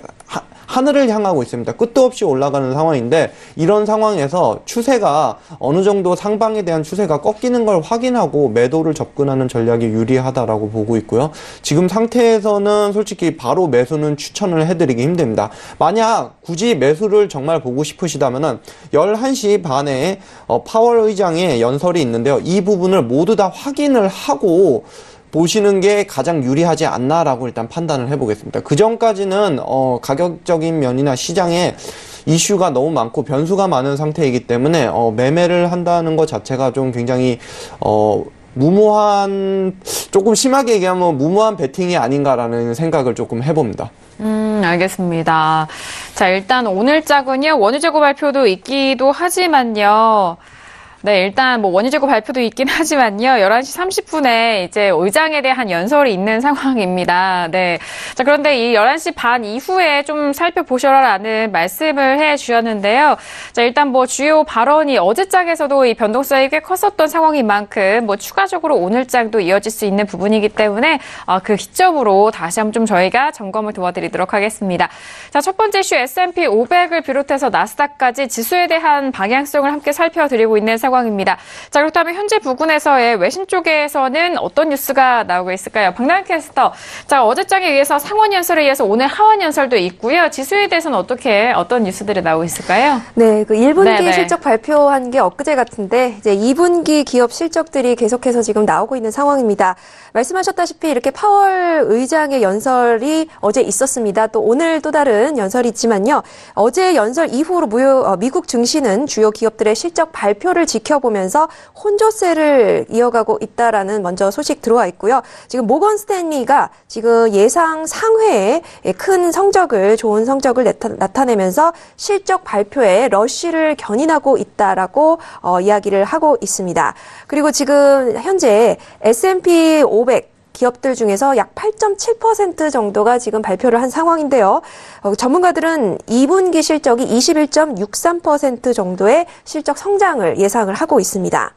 하늘을 향하고 있습니다. 끝도 없이 올라가는 상황인데 이런 상황에서 추세가 어느 정도 상방에 대한 추세가 꺾이는 걸 확인하고 매도를 접근하는 전략이 유리하다라고 보고 있고요. 지금 상태에서는 솔직히 바로 매수는 추천을 해드리기 힘듭니다. 만약 굳이 매수를 정말 보고 싶으시다면은 11시 반에 파월 의장의 연설이 있는데요. 이 부분을 모두 다 확인을 하고 보시는 게 가장 유리하지 않나라고 일단 판단을 해보겠습니다. 그 전까지는 가격적인 면이나 시장에 이슈가 너무 많고 변수가 많은 상태이기 때문에 매매를 한다는 것 자체가 좀 굉장히 무모한, 조금 심하게 얘기하면 무모한 베팅이 아닌가라는 생각을 조금 해봅니다. 알겠습니다. 자, 일단 오늘 짝은요, 원유재고 발표도 있기도 하지만요. 네, 일단 뭐 원유재고 발표도 있긴 하지만요. 11시 30분에 이제 의장에 대한 연설이 있는 상황입니다. 네. 자, 그런데 이 11시 반 이후에 좀 살펴보셔라라는 말씀을 해 주셨는데요. 자, 일단 뭐 주요 발언이 어제 짝에서도 이 변동성이 꽤 컸었던 상황인 만큼 뭐 추가적으로 오늘 짝도 이어질 수 있는 부분이기 때문에 그 시점으로 다시 한번 좀 저희가 점검을 도와드리도록 하겠습니다. 자, 첫 번째 이슈 S&P 500을 비롯해서 나스닥까지 지수에 대한 방향성을 함께 살펴드리고 있는 상황입니다. 자, 그렇다면 현재 부근에서의 외신 쪽에서는 어떤 뉴스가 나오고 있을까요? 박나영 캐스터. 자, 어제장에 의해서 상원 연설에 의해서 오늘 하원 연설도 있고요. 지수에 대해서는 어떤 뉴스들이 나오고 있을까요? 네, 그 1분기 실적 발표한 게 엊그제 같은데 이제 2분기 기업 실적들이 계속해서 지금 나오고 있는 상황입니다. 말씀하셨다시피 이렇게 파월 의장의 연설이 어제 있었습니다. 또 오늘 또 다른 연설이 있지만요. 어제 연설 이후로 미국 증시는 주요 기업들의 실적 발표를 지켜보면서 혼조세를 이어가고 있다라는 먼저 소식 들어와 있고요. 지금 모건 스탠리가 지금 예상 상회에 큰 성적을, 좋은 성적을 나타내면서 실적 발표에 러쉬를 견인하고 있다라고 이야기를 하고 있습니다. 그리고 지금 현재 S&P 500 기업들 중에서 약 8.7% 정도가 지금 발표를 한 상황인데요. 전문가들은 2분기 실적이 21.63% 정도의 실적 성장을 예상을 하고 있습니다.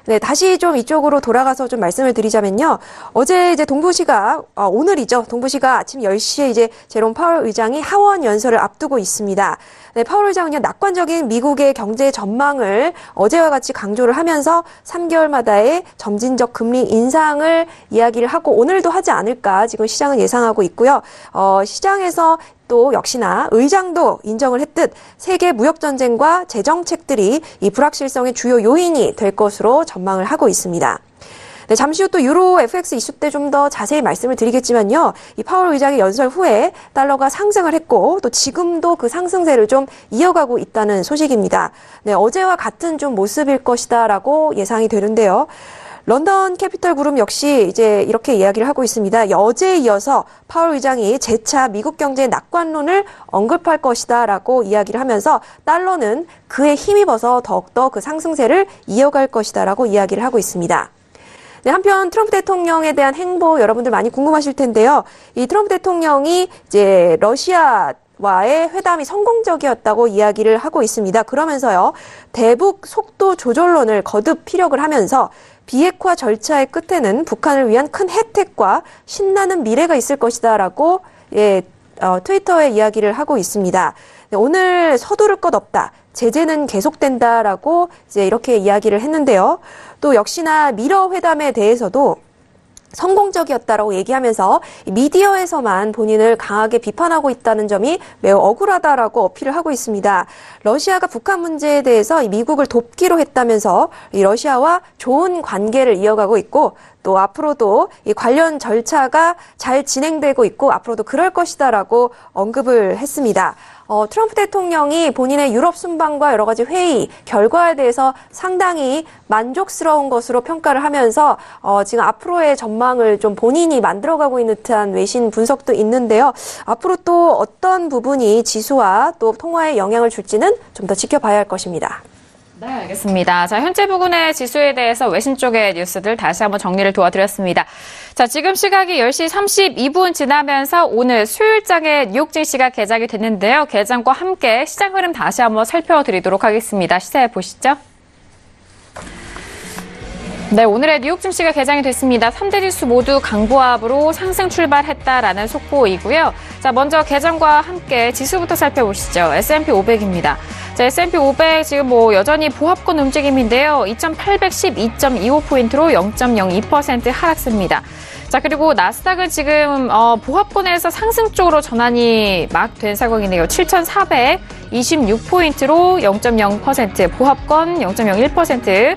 네, 다시 좀 이쪽으로 돌아가서 좀 말씀을 드리자면요. 어제 이제 오늘이죠. 동부시가 아침 10시에 이제 제롬 파월 의장이 하원 연설을 앞두고 있습니다. 네, 파월 의장은요, 낙관적인 미국의 경제 전망을 어제와 같이 강조를 하면서 3개월마다의 점진적 금리 인상을 이야기를 하고 오늘도 하지 않을까 지금 시장은 예상하고 있고요. 시장에서 또 역시나 의장도 인정을 했듯 세계 무역 전쟁과 재정책들이 이 불확실성의 주요 요인이 될 것으로 전망을 하고 있습니다. 네, 잠시 후 또 유로 FX 이슈 때 좀 더 자세히 말씀을 드리겠지만요. 이 파월 의장의 연설 후에 달러가 상승을 했고 또 지금도 그 상승세를 좀 이어가고 있다는 소식입니다. 네, 어제와 같은 좀 모습일 것이다라고 예상이 되는데요. 런던 캐피털 그룹 역시 이제 이렇게 이야기를 하고 있습니다. 어제에 이어서 파월 의장이 재차 미국 경제의 낙관론을 언급할 것이다라고 이야기를 하면서 달러는 그에 힘입어서 더욱더 그 상승세를 이어갈 것이다라고 이야기를 하고 있습니다. 네, 한편 트럼프 대통령에 대한 행보 여러분들 많이 궁금하실 텐데요. 이 트럼프 대통령이 이제 러시아와의 회담이 성공적이었다고 이야기를 하고 있습니다. 그러면서요, 대북 속도 조절론을 거듭 피력을 하면서 비핵화 절차의 끝에는 북한을 위한 큰 혜택과 신나는 미래가 있을 것이다라고 트위터에 이야기를 하고 있습니다. 네, 오늘 서두를 것 없다. 제재는 계속된다라고 이제 이렇게 이야기를 했는데요. 또 역시나 미러 회담에 대해서도 성공적이었다라고 얘기하면서 미디어에서만 본인을 강하게 비판하고 있다는 점이 매우 억울하다라고 어필을 하고 있습니다. 러시아가 북한 문제에 대해서 미국을 돕기로 했다면서 이 러시아와 좋은 관계를 이어가고 있고 또 앞으로도 이 관련 절차가 잘 진행되고 있고 앞으로도 그럴 것이다라고 언급을 했습니다. 트럼프 대통령이 본인의 유럽 순방과 여러 가지 회의 결과에 대해서 상당히 만족스러운 것으로 평가를 하면서 지금 앞으로의 전망을 좀 본인이 만들어가고 있는 듯한 외신 분석도 있는데요. 앞으로 또 어떤 부분이 지수와 또 통화에 영향을 줄지는 좀 더 지켜봐야 할 것입니다. 네, 알겠습니다. 자, 현재 부근의 지수에 대해서 외신 쪽의 뉴스들 다시 한번 정리를 도와드렸습니다. 자, 지금 시각이 10시 32분 지나면서 오늘 수요일장의 뉴욕 증시가 개장이 됐는데요. 개장과 함께 시장 흐름 다시 한번 살펴드리도록 하겠습니다. 시세 보시죠. 네, 오늘의 뉴욕 증시가 개장이 됐습니다. 3대 지수 모두 강보합으로 상승 출발했다라는 속보이고요. 자, 먼저 개장과 함께 지수부터 살펴보시죠. S&P 500입니다. 자, S&P 500 지금 여전히 보합권 움직임인데요. 2,812.25포인트로 0.02% 하락세입니다. 자, 그리고 나스닥은 지금 보합권에서 상승 쪽으로 전환이 막 된 상황이네요. 7,426포인트로 0.0%, 보합권 0.01%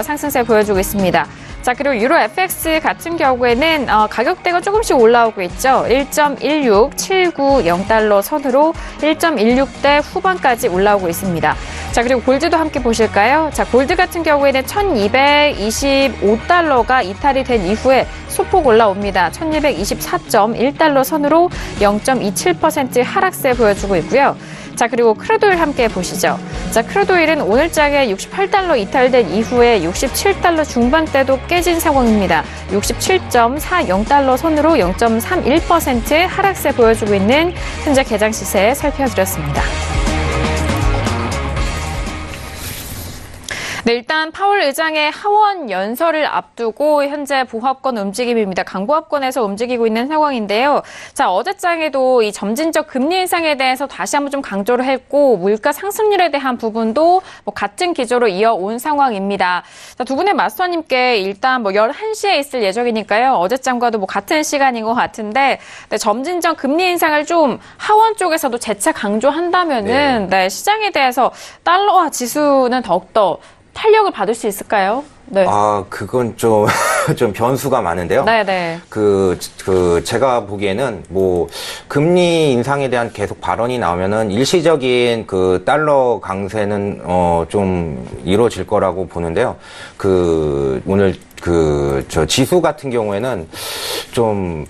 상승세 보여주고 있습니다. 자, 그리고 유로 FX 같은 경우에는 가격대가 조금씩 올라오고 있죠. 1.16790달러 선으로 1.16대 후반까지 올라오고 있습니다. 자, 그리고 골드도 함께 보실까요? 자, 골드 같은 경우에는 1,225달러가 이탈이 된 이후에 소폭 올라옵니다. 1,224.1달러 선으로 0.27% 하락세 보여주고 있고요. 자, 그리고 크루드오일 함께 보시죠. 자, 크루드오일은 오늘장에 68달러 이탈된 이후에 67달러 중반대도 깨진 상황입니다. 67.40달러 선으로 0.31% 하락세 보여주고 있는 현재 개장 시세 살펴드렸습니다. 네, 일단 파월 의장의 하원 연설을 앞두고 현재 보합권 움직임입니다. 강보합권에서 움직이고 있는 상황인데요. 자, 어제장에도 이 점진적 금리 인상에 대해서 다시 한번 좀 강조를 했고 물가 상승률에 대한 부분도 같은 기조로 이어온 상황입니다. 자, 두 분의 마스터님께 일단 11시에 있을 예정이니까요. 어제장과도 같은 시간인 것 같은데 네, 점진적 금리 인상을 좀 하원 쪽에서도 재차 강조한다면은 네, 시장에 대해서 달러와 지수는 더욱더 탄력을 받을 수 있을까요? 네. 그건 좀 변수가 많은데요. 네네. 제가 보기에는 금리 인상에 대한 계속 발언이 나오면은 일시적인 달러 강세는, 좀 이루어질 거라고 보는데요. 오늘 지수 같은 경우에는 좀,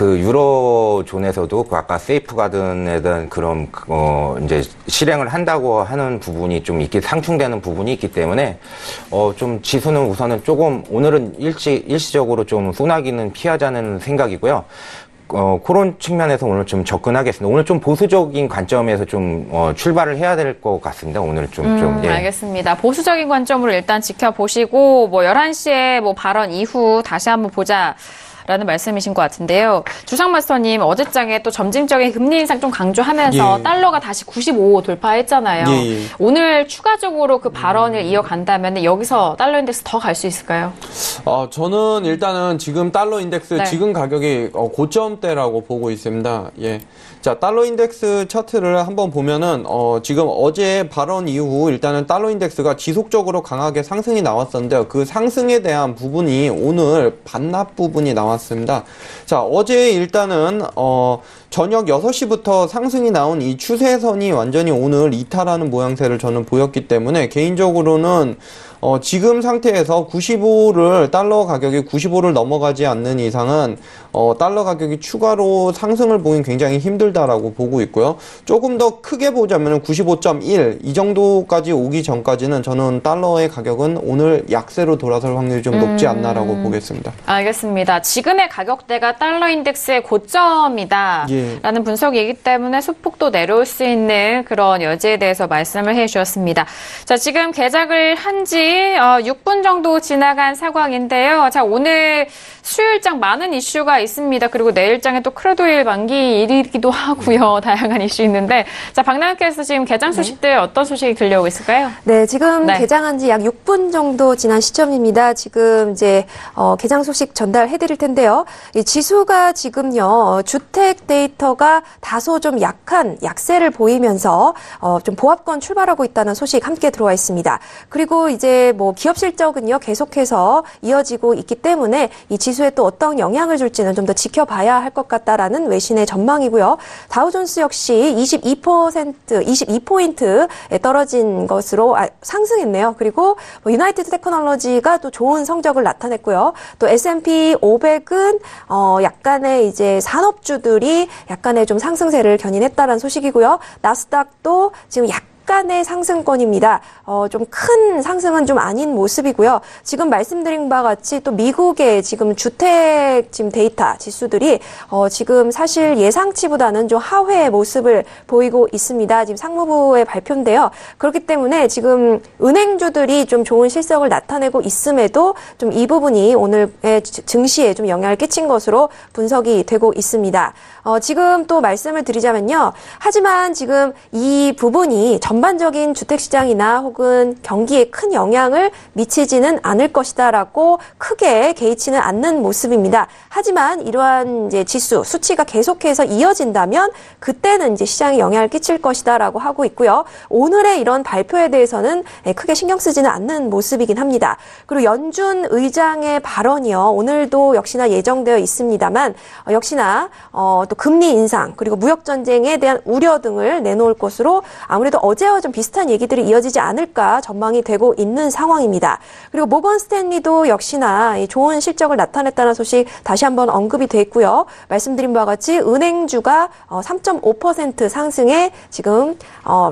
유로존에서도 아까 세이프가든에 대한 그런, 이제 실행을 한다고 하는 부분이 좀 상충되는 부분이 있기 때문에, 좀 지수는 우선은 조금, 오늘은 일시적으로 좀 소나기는 피하자는 생각이고요. 그런 측면에서 오늘 좀 접근하겠습니다. 오늘 좀 보수적인 관점에서 좀, 출발을 해야 될 것 같습니다. 오늘 예. 알겠습니다. 보수적인 관점으로 일단 지켜보시고, 11시에 발언 이후 다시 한번 보자. 라는 말씀이신 것 같은데요. 주상 마스터님, 어제장에 또 점진적인 금리 인상 좀 강조하면서 달러가 다시 95 돌파했잖아요. 오늘 추가적으로 그 발언을 이어간다면 여기서 달러 인덱스 더 갈 수 있을까요? 저는 일단은 지금 달러 인덱스 지금 가격이 고점대라고 보고 있습니다. 예. 자, 달러 인덱스 차트를 한번 보면은 지금 어제 발언 이후 일단은 달러 인덱스가 지속적으로 강하게 상승이 나왔었는데요. 그 상승에 대한 부분이 오늘 반납 부분이 나왔습니다. 자, 어제 일단은 저녁 6시부터 상승이 나온 이 추세선이 완전히 오늘 이탈하는 모양새를 저는 보였기 때문에 개인적으로는 지금 상태에서 달러 가격이 95를 넘어가지 않는 이상은 달러 가격이 추가로 상승을 보긴 굉장히 힘들다라고 보고 있고요. 조금 더 크게 보자면 95.1 이 정도까지 오기 전까지는 저는 달러의 가격은 오늘 약세로 돌아설 확률이 좀 높지 않나라고 보겠습니다. 알겠습니다. 지금의 가격대가 달러 인덱스의 고점이다 라는 분석이기 때문에 소폭도 내려올 수 있는 그런 여지에 대해서 말씀을 해주셨습니다. 자, 지금 개장을 한지 6분 정도 지나간 상황인데요. 자, 오늘 수요일장 많은 이슈가 있습니다. 그리고 내일장에 또 크루드오일 만기일이기도 하고요. 다양한 이슈 있는데, 자, 박나은께서 지금 개장 소식들 어떤 소식이 들려오고 있을까요? 네, 지금 개장한 지 약 6분 정도 지난 시점입니다. 지금 이제 개장 소식 전달해드릴 텐데요. 이 지수가 지금요 주택 데이터가 다소 좀 약세를 보이면서 좀 보합권 출발하고 있다는 소식 함께 들어와 있습니다. 그리고 이제 기업 실적은요 계속해서 이어지고 있기 때문에 이 지수에 또 어떤 영향을 줄지는 좀 더 지켜봐야 할 것 같다라는 외신의 전망이고요. 다우존스 역시 22포인트 떨어진 것으로 상승했네요. 그리고 유나이티드 테크놀로지가 또 좋은 성적을 나타냈고요. 또 S&P 500은 약간의 이제 산업주들이 약간의 좀 상승세를 견인했다라는 소식이고요. 나스닥도 지금 약간의 상승권입니다. 좀 큰 상승은 좀 아닌 모습이고요. 지금 말씀드린 바와 같이 또 미국의 지금 주택 지금 데이터 지수들이 지금 사실 예상치보다는 좀 하회의 모습을 보이고 있습니다. 지금 상무부의 발표인데요. 그렇기 때문에 지금 은행주들이 좀 좋은 실적을 나타내고 있음에도 좀 이 부분이 오늘의 증시에 좀 영향을 끼친 것으로 분석이 되고 있습니다. 지금 또 말씀을 드리자면요. 하지만 지금 이 부분이 전반적인 주택시장이나 혹은 경기에 큰 영향을 미치지는 않을 것이다라고 크게 개의치는 않는 모습입니다. 하지만 이러한 이제 지수, 수치가 계속해서 이어진다면 그때는 이제 시장에 영향을 끼칠 것이다라고 하고 있고요. 오늘의 이런 발표에 대해서는 크게 신경 쓰지는 않는 모습이긴 합니다. 그리고 연준 의장의 발언이요. 오늘도 역시나 예정되어 있습니다만 역시나 또 금리 인상 그리고 무역 전쟁에 대한 우려 등을 내놓을 것으로 아무래도 어제와 좀 비슷한 얘기들이 이어지지 않을까 전망이 되고 있는 상황입니다. 그리고 모건 스탠리도 역시나 좋은 실적을 나타냈다는 소식 다시 한번 언급이 돼 있고요. 말씀드린 바와 같이 은행주가 3.5% 상승에 지금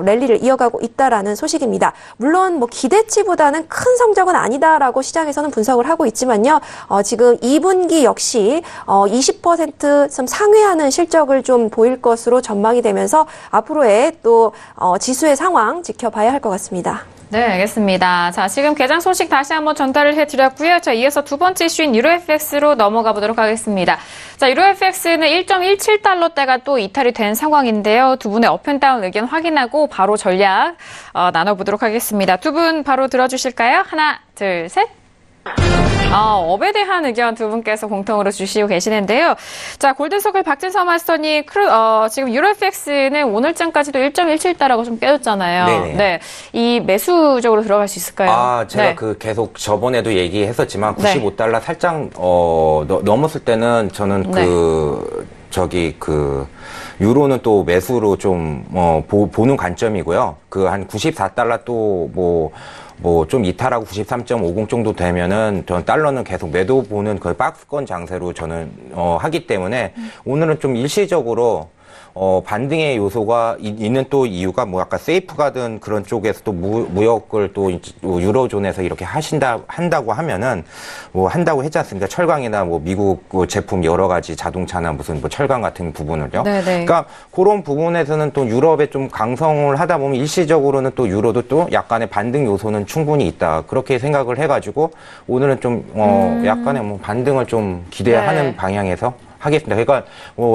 랠리를 이어가고 있다라는 소식입니다. 물론 뭐 기대치보다는 큰 성적은 아니다라고 시장에서는 분석을 하고 있지만요. 지금 2분기 역시 20% 좀 상회하는 실적을 좀 보일 것으로 전망이 되면서 앞으로의 또 지수의 상황 지켜봐야 할 것 같습니다. 네, 알겠습니다. 자, 지금 개장 소식 다시 한번 전달을 해드렸고요. 자, 이어서 두 번째 이슈인 유로 FX로 넘어가 보도록 하겠습니다. 자, 유로 FX는 1.17달러대가 또 이탈이 된 상황인데요. 두 분의 업앤다운 의견 확인하고 바로 전략 나눠보도록 하겠습니다. 두 분 바로 들어주실까요? 하나, 둘, 셋. 업에 대한 의견 두 분께서 공통으로 주시고 계시는데요. 자, 골든서클 박진서 마스터님, 지금 유로FX는 오늘장까지도 1.17달러고 좀 깨졌잖아요. 네네. 네. 이 매수적으로 들어갈 수 있을까요? 제가 네. 계속 저번에도 얘기했었지만, 네. 95달러 살짝, 넘었을 때는 저는 네. 유로는 또 매수로 좀, 보는 관점이고요. 한 94달러 또, 좀 이탈하고 93.50 정도 되면은 저는 달러는 계속 매도 보는 그 박스권 장세로 저는 하기 때문에 오늘은 좀 일시적으로 반등의 요소가 있는 또 이유가 아까 세이프가든 그런 쪽에서 또 무역을 또 유로존에서 이렇게 한다고 하면은 한다고 했지 않습니까? 철강이나 미국 제품 여러 가지 자동차나 무슨 철강 같은 부분을요. 네네. 그러니까 그런 부분에서는 또 유럽에 좀 강성을 하다 보면 일시적으로는 또 유로도 또 약간의 반등 요소는 충분히 있다. 그렇게 생각을 해가지고 오늘은 좀 약간의 반등을 좀 기대하는 네. 방향에서 하겠습니다. 그러니까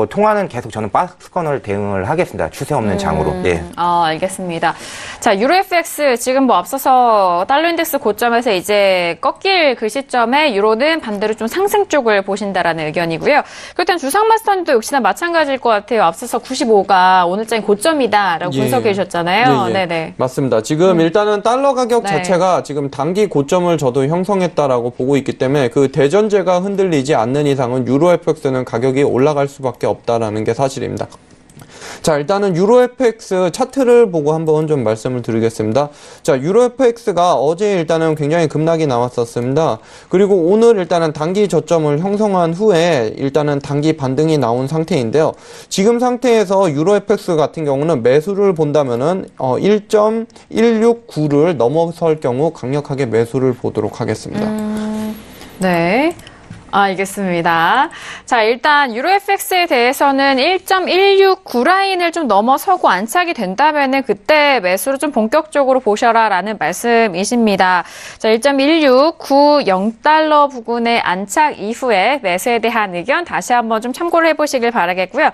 통화는 계속 저는 박스권을 대응을 하겠습니다. 추세 없는 장으로. 예. 알겠습니다. 자, 유로FX 지금 앞서서 달러 인덱스 고점에서 이제 꺾일 그 시점에 유로는 반대로 좀 상승 쪽을 보신다라는 의견이고요. 그렇다면 주상 마스터님도 역시나 마찬가지일 것 같아요. 앞서서 95가 오늘장이 고점이다라고 분석해 주셨잖아요. 예. 네네. 맞습니다. 지금 일단은 달러 가격 네. 자체가 지금 단기 고점을 저도 형성했다라고 보고 있기 때문에 그 대전제가 흔들리지 않는 이상은 유로FX는 가격이 올라갈 수밖에 없다라는 게 사실입니다. 자, 일단은 유로FX 차트를 보고 한번 좀 말씀을 드리겠습니다. 자, 유로FX가 어제 일단은 굉장히 급락이 나왔었습니다. 그리고 오늘 일단은 단기 저점을 형성한 후에 일단은 단기 반등이 나온 상태인데요. 지금 상태에서 유로FX 같은 경우는 매수를 본다면은 1.169를 넘어설 경우 강력하게 매수를 보도록 하겠습니다. 네. 알겠습니다. 자, 일단 유로FX에 대해서는 1.169 라인을 좀 넘어서고 안착이 된다면은 그때 매수를 좀 본격적으로 보셔라라는 말씀이십니다. 자, 1.1690달러 부근의 안착 이후에 매수에 대한 의견 다시 한번 좀 참고를 해보시길 바라겠고요.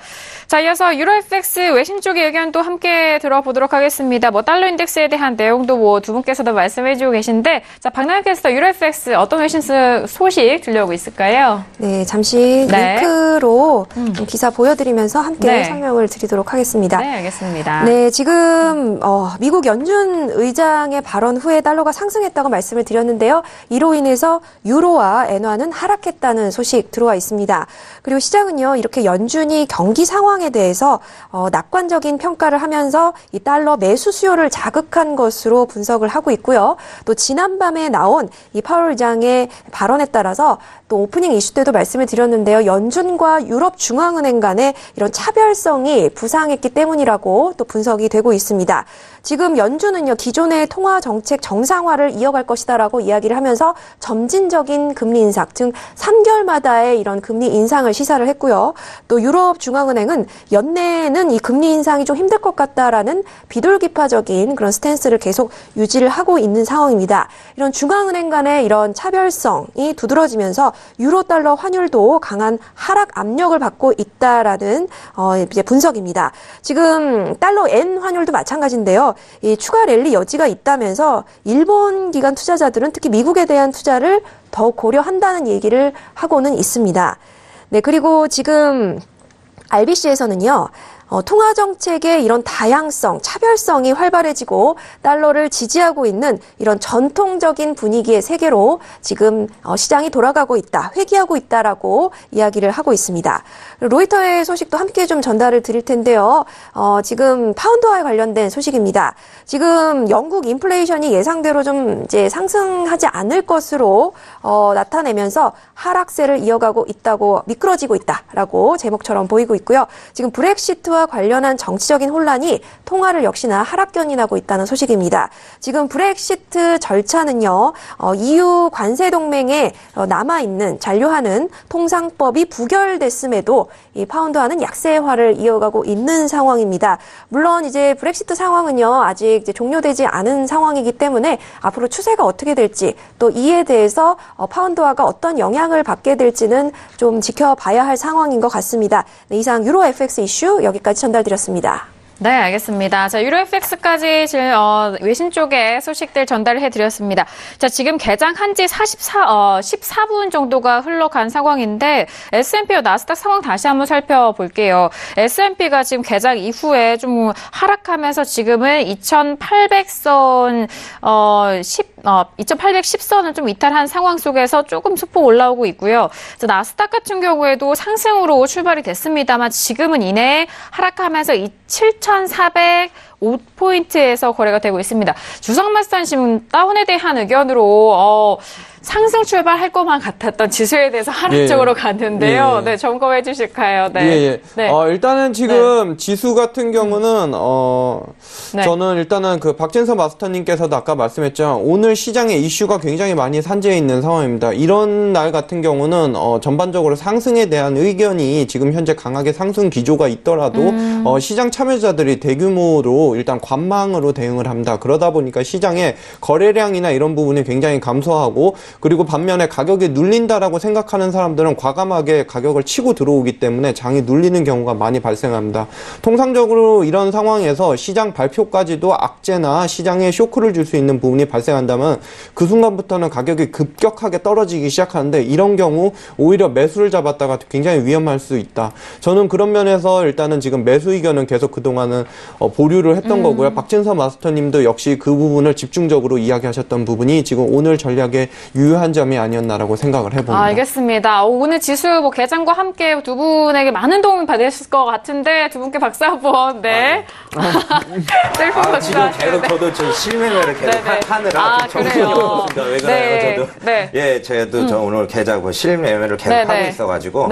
자, 이어서 유로FX 외신 쪽의 의견도 함께 들어보도록 하겠습니다. 달러 인덱스에 대한 내용도 두 분께서도 말씀해주고 계신데, 자, 박나영 캐스터 유로FX 어떤 외신 소식 들려오고 있을까요? 네, 잠시 네. 링크로 좀 기사 보여드리면서 함께 네. 설명을 드리도록 하겠습니다. 네, 알겠습니다. 네, 지금 미국 연준 의장의 발언 후에 달러가 상승했다고 말씀을 드렸는데요. 이로 인해서 유로와 엔화는 하락했다는 소식 들어와 있습니다. 그리고 시장은요, 이렇게 연준이 경기 상황에 대해서 낙관적인 평가를 하면서 이 달러 매수 수요를 자극한 것으로 분석을 하고 있고요. 또 지난밤에 나온 이 파월 의장의 발언에 따라서 또 오픈 오프닝 이슈 때도 말씀을 드렸는데요. 연준과 유럽중앙은행 간의 이런 차별성이 부상했기 때문이라고 또 분석이 되고 있습니다. 지금 연준은요, 기존의 통화 정책 정상화를 이어갈 것이다라고 이야기를 하면서 점진적인 금리 인상, 즉 3개월마다의 이런 금리 인상을 시사를 했고요. 또 유럽중앙은행은 연내에는 이 금리 인상이 좀 힘들 것 같다라는 비둘기파적인 그런 스탠스를 계속 유지를 하고 있는 상황입니다. 이런 중앙은행 간의 이런 차별성이 두드러지면서 유로달러 환율도 강한 하락 압력을 받고 있다라는 이제 분석입니다. 지금 달러 엔 환율도 마찬가지인데요. 이 추가 랠리 여지가 있다면서 일본 기관 투자자들은 특히 미국에 대한 투자를 더욱 고려한다는 얘기를 하고는 있습니다. 네, 그리고 지금 RBC에서는요. 통화 정책의 이런 다양성, 차별성이 활발해지고 달러를 지지하고 있는 이런 전통적인 분위기의 세계로 지금 시장이 돌아가고 있다, 회귀하고 있다라고 이야기를 하고 있습니다. 로이터의 소식도 함께 좀 전달을 드릴 텐데요. 지금 파운드와 관련된 소식입니다. 지금 영국 인플레이션이 예상대로 좀 이제 상승하지 않을 것으로 나타내면서 하락세를 이어가고 있다고, 미끄러지고 있다라고 제목처럼 보이고 있고요. 지금 브렉시트와 관련한 정치적인 혼란이 통화를 역시나 하락견이 나고 있다는 소식입니다. 지금 브렉시트 절차는요, EU 관세 동맹에 남아있는 잔류하는 통상법이 부결됐음에도 이 파운드화는 약세화를 이어가고 있는 상황입니다. 물론 이제 브렉시트 상황은요, 아직 이제 종료되지 않은 상황이기 때문에 앞으로 추세가 어떻게 될지, 또 이에 대해서 파운드화가 어떤 영향을 받게 될지는 좀 지켜봐야 할 상황인 것 같습니다. 네, 이상 유로 FX 이슈 여기까지 전달드렸습니다. 네, 알겠습니다. 자, 유로FX까지 외신 쪽에 소식들 전달을 해드렸습니다. 자, 지금 개장한 지 14분 정도가 흘러간 상황인데, S&P와 나스닥 상황 다시 한번 살펴볼게요. S&P가 지금 개장 이후에 좀 하락하면서 지금은 2810선, 2810선을 좀 이탈한 상황 속에서 조금 소폭 올라오고 있고요. 자, 나스닥 같은 경우에도 상승으로 출발이 됐습니다만, 지금은 이내 하락하면서 7,405포인트에서 거래가 되고 있습니다. 주성마스터님 지금 다운에 대한 의견으로 상승 출발할 것만 같았던 지수에 대해서 하락 쪽으로 갔는데요. 네, 점검해 주실까요? 네. 네. 일단은 지금 지수 같은 경우는 저는 일단은 그 박진서 마스터님께서도 아까 말씀했죠. 오늘 시장에 이슈가 굉장히 많이 산재해 있는 상황입니다. 이런 날 같은 경우는 전반적으로 상승에 대한 의견이 지금 현재 강하게 상승 기조가 있더라도 시장 참여자들이 대규모로 일단 관망으로 대응을 합니다. 그러다 보니까 시장의 거래량이나 이런 부분이 굉장히 감소하고, 그리고 반면에 가격이 눌린다라고 생각하는 사람들은 과감하게 가격을 치고 들어오기 때문에 장이 눌리는 경우가 많이 발생합니다. 통상적으로 이런 상황에서 시장 발표까지도 악재나 시장에 쇼크를 줄 수 있는 부분이 발생한다면 그 순간부터는 가격이 급격하게 떨어지기 시작하는데, 이런 경우 오히려 매수를 잡았다가 굉장히 위험할 수 있다. 저는 그런 면에서 일단은 지금 매수 의견은 계속 그동안은 보류를 했던 거고요. 박진서 마스터님도 역시 그 부분을 집중적으로 이야기하셨던 부분이 지금 오늘 전략의 유효한 점이 아니었나라고 생각을 해봅니다. 알겠습니다. 오늘 지수 개장과 함께 두 분에게 많은 도움을 받으셨을 것 같은데 두 분께 박수 한번. 네. 지금 계속 저도 좀 실맹을 계속 하느라 정신이 없습니다. 왜 그래요? 저도 저 오늘 계좌고 실매매를 계속 하고 있어가지고.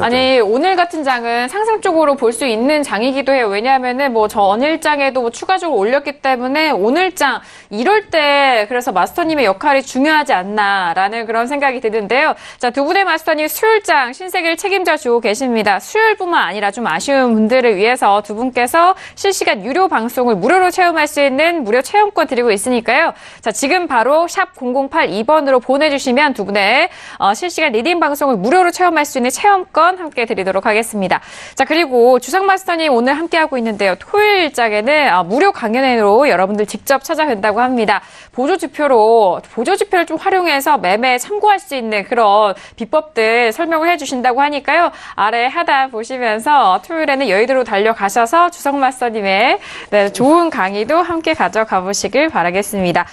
아니, 오늘 같은 장은 상승 쪽으로 볼 수 있는 장이기도 해요. 왜냐하면은 전일장에도 추가적으로 올렸기 때문에 오늘장 이럴 때 그래서 마스터님의 역할이 중요하지 않나라는 그런 생각이 드는데요. 자, 두 분의 마스터님 수요일장 신세계를 책임져 주고 계십니다. 수요일뿐만 아니라 좀 아쉬운 분들을 위해서 두 분께서 실시간 유료 방송을 무료로 체험할 수 있는 무료 체험권 드리고 있으니까요. 자, 지금 바로 샵 0082번으로 보내주시면 두 분의 실시간 리딩 방송을 무료로 체험할 수 있는 체험권 함께 드리도록 하겠습니다. 자, 그리고 주상 마스터님 오늘 함께하고 있는데요. 토요일장에는 무료 강연회로 여러분들 직접 찾아뵌다고 합니다. 보조지표를 좀 활용해서 매매에 참고할 수 있는 그런 비법들 설명을 해주신다고 하니까요. 아래 하단 보시면서 토요일에는 여의도로 달려가셔서 주성 마스터님의 좋은 강의도 함께 가져가 보시길 바라겠습니다.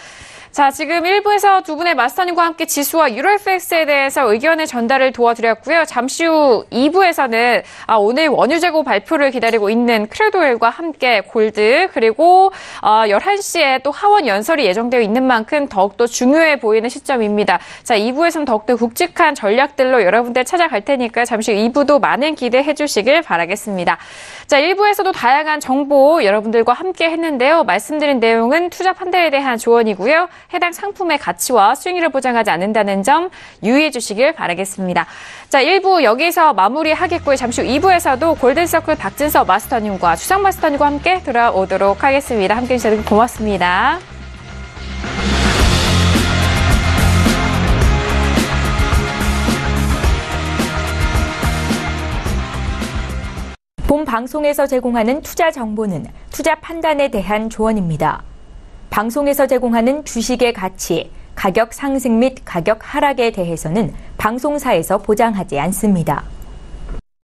자, 지금 1부에서 두 분의 마스터님과 함께 지수와 유로FX에 대해서 의견의 전달을 도와드렸고요. 잠시 후 2부에서는 오늘 원유 재고 발표를 기다리고 있는 크루드오일과 함께 골드 그리고 11시에 또 하원 연설이 예정되어 있는 만큼 더욱더 중요해 보이는 시점입니다. 자, 2부에서는 더욱더 굵직한 전략들로 여러분들 찾아갈 테니까 잠시 후 2부도 많은 기대해 주시길 바라겠습니다. 자, 1부에서도 다양한 정보 여러분들과 함께 했는데요. 말씀드린 내용은 투자 판단에 대한 조언이고요. 해당 상품의 가치와 수익률을 보장하지 않는다는 점 유의해 주시길 바라겠습니다. 자, 1부 여기서 마무리하겠고요. 잠시 후 2부에서도 골든서클 박진서 마스터님과 주상 마스터님과 함께 돌아오도록 하겠습니다. 함께해 주셔서 고맙습니다. 본 방송에서 제공하는 투자 정보는 투자 판단에 대한 조언입니다. 방송에서 제공하는 주식의 가치, 가격 상승 및 가격 하락에 대해서는 방송사에서 보장하지 않습니다.